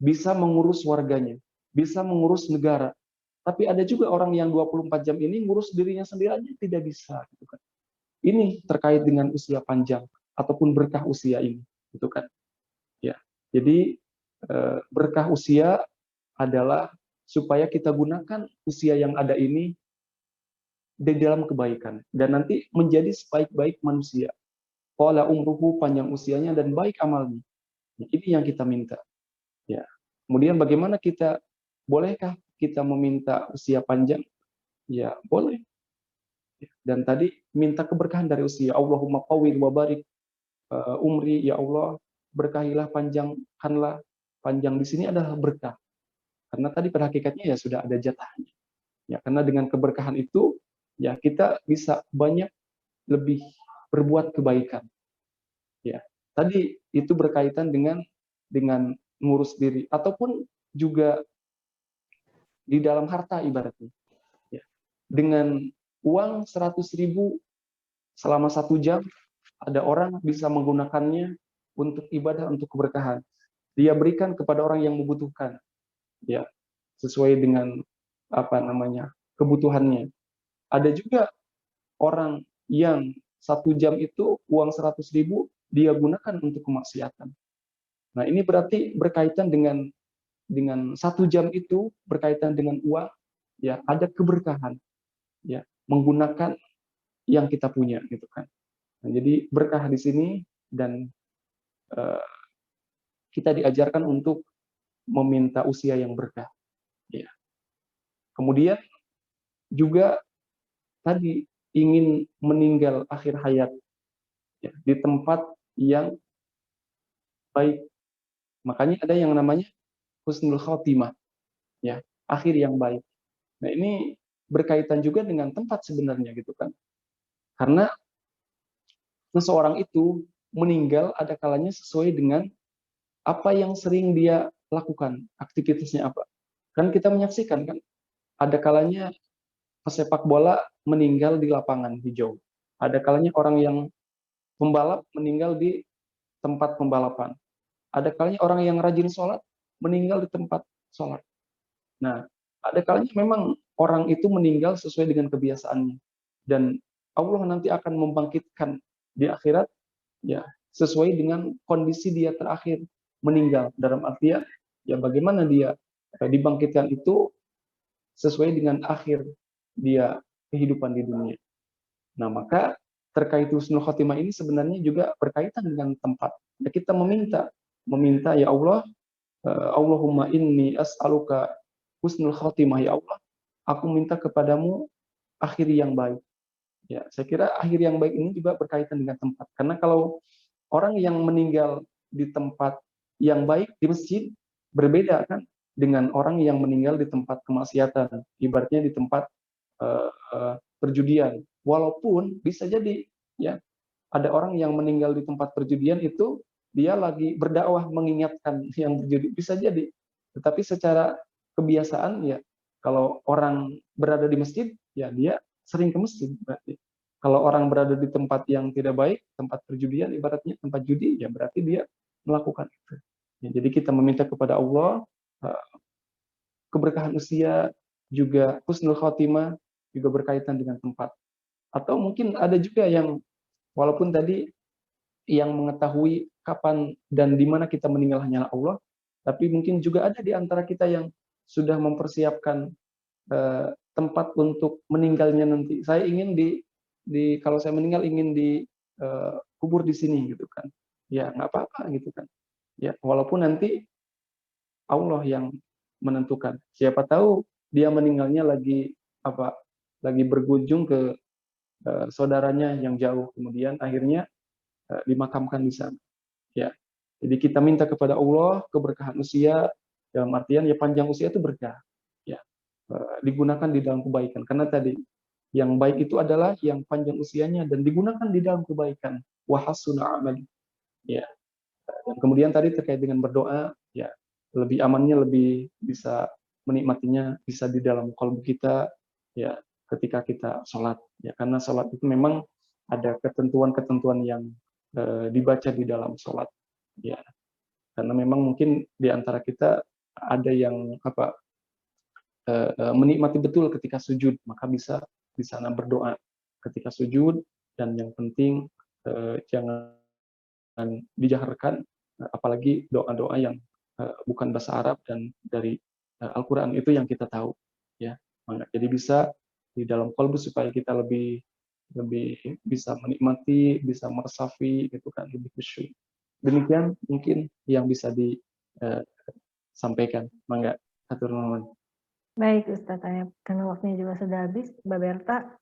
bisa mengurus warganya, bisa mengurus negara. Tapi ada juga orang yang 24 jam ini ngurus dirinya sendiri aja tidak bisa, gitu kan. Ini terkait dengan usia panjang ataupun berkah usia ini, gitu kan. Ya. Jadi berkah usia adalah supaya kita gunakan usia yang ada ini di dalam kebaikan dan nanti menjadi sebaik-baik manusia. Qala umruhu, panjang usianya dan baik amalnya. Ini yang kita minta. Ya. Kemudian bagaimana kita, bolehkah kita meminta usia panjang? Ya, boleh. Dan tadi minta keberkahan dari usia. Allahumma qawwil wa barik umri, ya Allah, berkahilah, panjangkanlah. Panjang di sini adalah berkah. Karena tadi pada hakikatnya ya sudah ada jatahnya. Ya, karena dengan keberkahan itu ya kita bisa banyak lebih berbuat kebaikan. Ya. Tadi itu berkaitan dengan ngurus diri ataupun juga di dalam harta ibaratnya. Ya. Dengan uang 100.000 selama 1 jam, ada orang bisa menggunakannya untuk ibadah, untuk keberkahan. Dia berikan kepada orang yang membutuhkan, ya, sesuai dengan kebutuhannya. Ada juga orang yang 1 jam itu uang 100.000 dia gunakan untuk kemaksiatan. Nah, ini berarti berkaitan dengan 1 jam itu berkaitan dengan uang, ya, ada keberkahan, ya, menggunakan yang kita punya, gitu kan. Nah, jadi berkah di sini dan kita diajarkan untuk meminta usia yang berkah. Ya. Kemudian juga tadi ingin meninggal akhir hayat, ya, di tempat yang baik. Makanya ada yang namanya husnul khotimah, ya, akhir yang baik. Nah, ini berkaitan juga dengan tempat sebenarnya, gitu kan. Karena seseorang itu meninggal ada kalanya sesuai dengan apa yang sering dia lakukan, aktivitasnya apa. Kan kita menyaksikan kan, ada kalanya pesepak bola meninggal di lapangan hijau. Ada kalanya orang yang pembalap meninggal di tempat pembalapan. Ada kalanya orang yang rajin sholat meninggal di tempat sholat. Nah, ada kalanya memang orang itu meninggal sesuai dengan kebiasaannya. Dan Allah nanti akan membangkitkan di akhirat, ya, sesuai dengan kondisi dia terakhir meninggal. Dalam artian, ya, bagaimana dia dibangkitkan itu sesuai dengan akhir dia kehidupan di dunia. Nah, maka terkait husnul khotimah ini sebenarnya juga berkaitan dengan tempat. Ya, kita meminta ya Allah, Allahumma inni as'aluka husnul khotimah, ya Allah, aku minta kepadamu akhir yang baik. Ya, saya kira akhir yang baik ini juga berkaitan dengan tempat. Karena kalau orang yang meninggal di tempat yang baik di masjid berbeda kan dengan orang yang meninggal di tempat kemaksiatan, ibaratnya di tempat perjudian. Walaupun bisa jadi, ya, ada orang yang meninggal di tempat perjudian itu dia lagi berdakwah mengingatkan yang berjudi, bisa jadi. Tetapi secara kebiasaan, ya, kalau orang berada di masjid, ya dia sering ke masjid berarti. Kalau orang berada di tempat yang tidak baik, tempat perjudian, ibaratnya tempat judi, ya berarti dia melakukan itu. Ya, jadi kita meminta kepada Allah keberkahan usia, juga husnul khotimah, juga berkaitan dengan tempat. Atau mungkin ada juga yang walaupun tadi yang mengetahui kapan dan di mana kita meninggal hanyalah Allah, tapi mungkin juga ada di antara kita yang sudah mempersiapkan tempat untuk meninggalnya nanti. Saya ingin kalau saya meninggal ingin kubur di sini, gitu kan. Ya, nggak apa-apa, gitu kan. Ya, walaupun nanti Allah yang menentukan. Siapa tahu dia meninggalnya lagi berkunjung ke saudaranya yang jauh, kemudian akhirnya dimakamkan di sana. Ya, jadi kita minta kepada Allah keberkahan usia, dalam artian ya panjang usia itu berkah. Ya, digunakan di dalam kebaikan. Karena tadi yang baik itu adalah yang panjang usianya dan digunakan di dalam kebaikan. Wa hasuna amali. Ya. Dan kemudian tadi terkait dengan berdoa, ya, lebih amannya, lebih bisa menikmatinya bisa di dalam qalbu kita, ya, ketika kita sholat, ya, karena sholat itu memang ada ketentuan-ketentuan yang dibaca di dalam sholat, ya, karena memang mungkin di antara kita ada yang menikmati betul ketika sujud, maka bisa di sana berdoa ketika sujud, dan yang penting jangan dijaharkan, apalagi doa-doa yang bukan bahasa Arab dan dari Al-Quran itu yang kita tahu, ya. Jadi bisa di dalam qalbu supaya kita lebih bisa menikmati, bisa meresapi, gitu kan, lebih khusyuk. Demikian mungkin yang bisa disampaikan. Mangga, hatur nuhun. Baik Ustadz Ayub, karena waktunya juga sudah habis, Mbak Berta,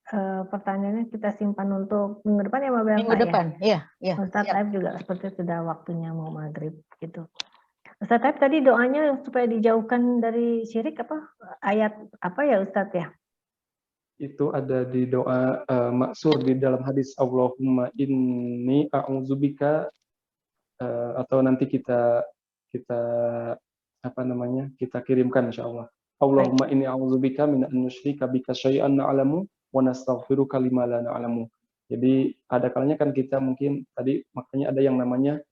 pertanyaannya kita simpan untuk minggu depan ya Mbak Berta Minggu depan, ya? ya. Ustadz Siap. Ayub juga seperti sudah waktunya mau maghrib gitu. Ustadz Ayub tadi doanya supaya dijauhkan dari syirik apa? Ayat apa ya Ustadz ya? Itu ada di doa maksur di dalam hadis Allahumma inni a'udzubika, atau nanti kita apa namanya, kita kirimkan insyaallah. Allahumma inni a'udzubika min an nusyrika bika syai'an na'lamu wa nastaghfiruka lima la na'lamu. Jadi ada kalanya kan kita mungkin tadi makanya ada yang namanya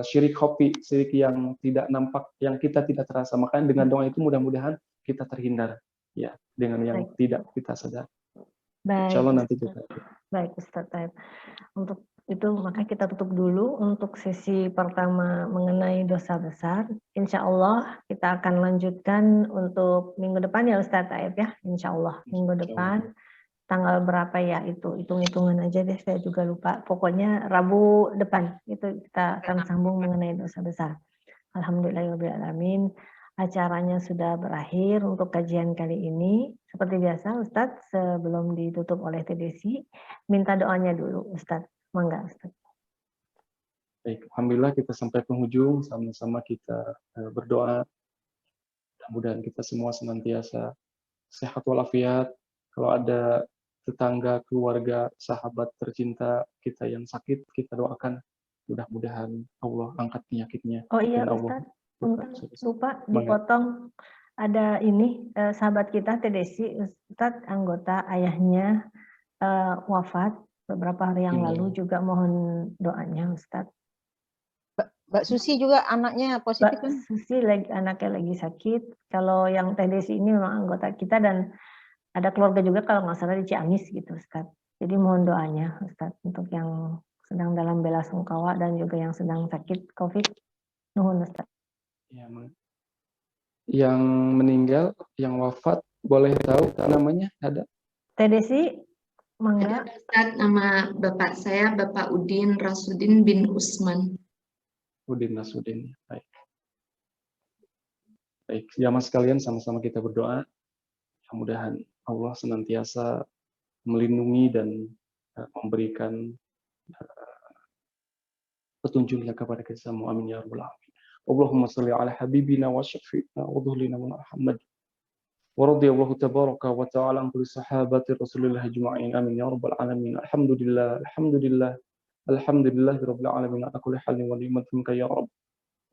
syirik khafi, syirik yang tidak nampak, yang kita tidak terasa. Makanya dengan doa itu mudah-mudahan kita terhindar ya dengan yang tidak kita sadar. Insyaallah nanti kita. Baik Ustadz Ayub. Untuk itu maka kita tutup dulu untuk sesi pertama mengenai dosa besar. Insya Allah kita akan lanjutkan untuk minggu depan ya Ustadz Ayub ya. Insya Allah minggu depan tanggal berapa ya itu, hitung-hitungan aja deh, saya juga lupa. Pokoknya Rabu depan itu kita akan sambung mengenai dosa besar. Alhamdulillahirrahmanirrahim. Acaranya sudah berakhir untuk kajian kali ini. Seperti biasa Ustadz, sebelum ditutup oleh TDC, minta doanya dulu Ustadz. Mangga Ustadz. Baik, alhamdulillah kita sampai penghujung, sama-sama kita berdoa. Mudah-mudahan kita semua senantiasa sehat walafiat. Kalau ada tetangga, keluarga, sahabat tercinta kita yang sakit, kita doakan mudah-mudahan Allah angkat penyakitnya. Oh iya dan Allah Ustadz, lupa dipotong. Ada ini sahabat kita TDC Ustadz, anggota ayahnya wafat beberapa hari yang lalu, juga mohon doanya Ustadz. Mbak Susi juga anaknya positif kan? Mbak Susi anaknya lagi sakit. Kalau yang TDC ini memang anggota kita dan ada keluarga juga kalau nggak salah di Ciamis gitu Ustadz. Jadi mohon doanya Ustadz untuk yang sedang dalam bela sungkawa dan juga yang sedang sakit COVID. Nuhun Ustadz. Ya, yang meninggal, yang wafat, boleh tahu namanya ada? TDC, mangga. Ustadz, nama bapak saya Bapak Udin Rasudin bin Usman. Udin Rasudin, baik. Baik, jamaah sekalian sama-sama kita berdoa. Mudah-mudahan Allah senantiasa melindungi dan memberikan petunjuknya kepada kita semua. Amin ya rabbal alamin. Allahumma shalli ala habibina wa syafi'ina wa dhuhlina Muhammad. Wa radiyallahu tabaraka wa ta'ala an kulli sahabati Rasulillah ajma'in. Amin ya rabbal alamin. Alhamdulillah, alhamdulillah. Alhamdulillah rabbil alamin. Ala kulli halin wa ni'matin ya rabb.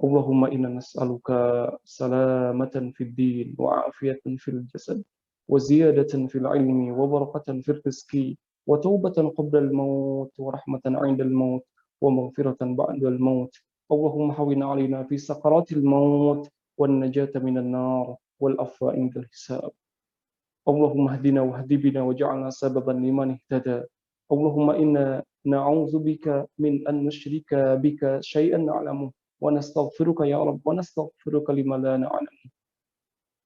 Allahumma inna nas'aluka salamatan fid din wa afiyatan fil jasad wa ziyadatan fil ilmi wa barakatan fil rizqi wa taubatan qabla al maut wa rahmatan 'inda al maut wa maghfiratan ba'da al maut. Allahumma hawwin 'alaina fi sakaratil maut wan najata minan nar wal afwa 'inda al hisab. Allahumma hdina wa hdi bina waj'alna sababan liman ihtada. Allahumma inna na'udzu bika min an nusyrika bika syai'an na'lamu wa nastaghfiruka ya rabb wa nastaghfiruka lima la na'lamu.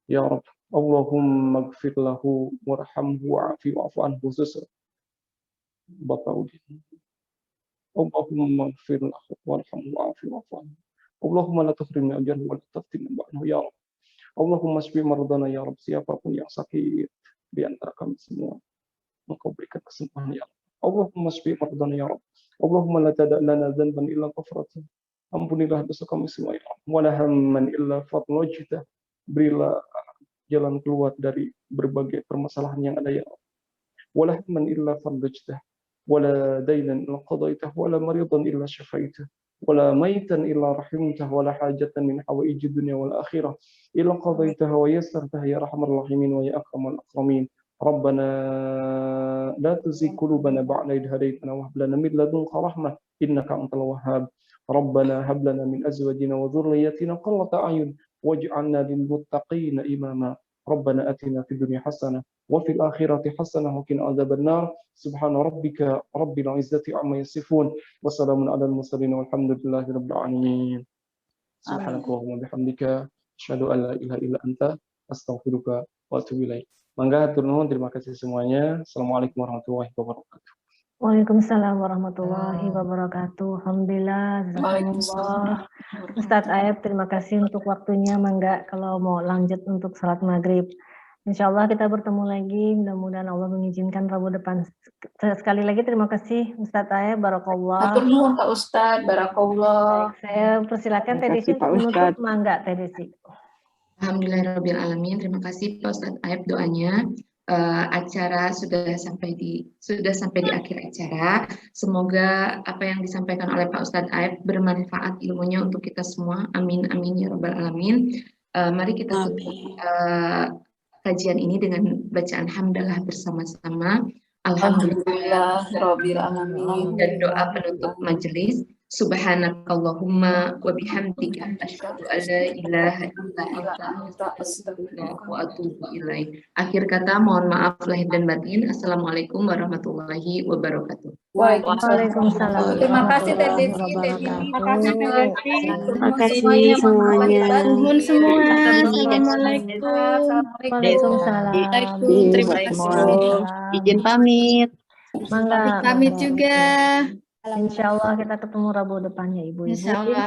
Ya rabb, Allahumma ighfir lahu warhamhu wa'afi wa'fu anhu Bapak Udin. Allahumma ighfir lahu warhamhu wa'afi wa'fu anhu. Allahumma la tuhrimna ajrahu wa la taftinna ba'dahu ya rabb. Allahumma shfi mardana ya rabb, siapapun yang sakit di antara kami semua, Engkau berikan kesembuhan ya rabb. Allahumma shfi mardana ya rabb. Allahumma la tada' lana dhanban illa ghafratahu. Ampunilah dosa kami semua ya rabb. Wa la hamman illa farajtah. Berilah jalan keluar dari berbagai permasalahan yang ada ya rabb. Wa la hamman illa farajtah. Wa la daynan illa qadaitah. Wa la maridan illa syafaitah. ولا ميتا إلا رحمته ولا حاجة من حوائج الدنيا والآخرة إلا قضيتها ويسرتها يا أرحم الراحمين ويا أكرم الأكرمين. ربنا لا تزغ قلوبنا بعد إذ هديتنا وهب لنا من لدنك رحمة إنك أنت الوهاب. ربنا هب لنا من أزواجنا وذرياتنا قرة أعين واجعلنا للمتقين إماما. ربنا آتنا في الدنيا حسنة وفي الآخرة حسنة وقنا عذاب النار. سبحان ربك رب العزة عما يصفون وسلام على المرسلين والحمد لله رب العالمين. سبحانك اللهم وبحمدك أشهد أن لا إله إلا أنت astaghfiruka wa atubu ilaik. Mangga hatur nuhun, terima kasih semuanya. Assalamualaikum warahmatullahi wabarakatuh. Waalaikumsalam warahmatullahi wabarakatuh. Alhamdulillah, jazakumullah. Ustadz Aep, terima kasih untuk waktunya. Mangga kalau mau lanjut untuk salat maghrib. Insya Allah kita bertemu lagi. Mudah-mudahan Allah mengizinkan Rabu depan. Sekali lagi terima kasih Ustadz Aep. Barakallah. Hatur nuhun Pak Ustadz, barakallah. Baik, saya persilakan Terima Teh Desi kasih, Pak untuk menutup. Ustadz. Mangga Teh Desi. Alhamdulillahirobbilalamin. Terima kasih Pak Ustadz Aep doanya. Acara sudah sampai di akhir acara. Semoga apa yang disampaikan oleh Pak Ustadz Aep bermanfaat ilmunya untuk kita semua. Amin amin ya rabbal alamin. Mari kita tutup kajian ini dengan bacaan hamdalah bersama-sama. Alhamdulillah Alhamdulillahirabbil alamin. dan doa penutup majelis. Subhanakallahumma wa bihamdika asyhadu an la ilaha illa anta astaghfiruka wa atubu ilaik. Akhir kata mohon maaf lahir dan batin. Assalamualaikum warahmatullahi wabarakatuh. Waalaikumsalam. Terima kasih Teh Desi, Teh Dini. Terima kasih, Teh Desi. Terima kasih semuanya. Nuhun semua. Assalamualaikum. Waalaikumsalam. Terima kasih. Izin pamit. Mangga. Pamit juga. Insya Allah kita ketemu Rabu depannya Ibu-Ibu. Insya Allah.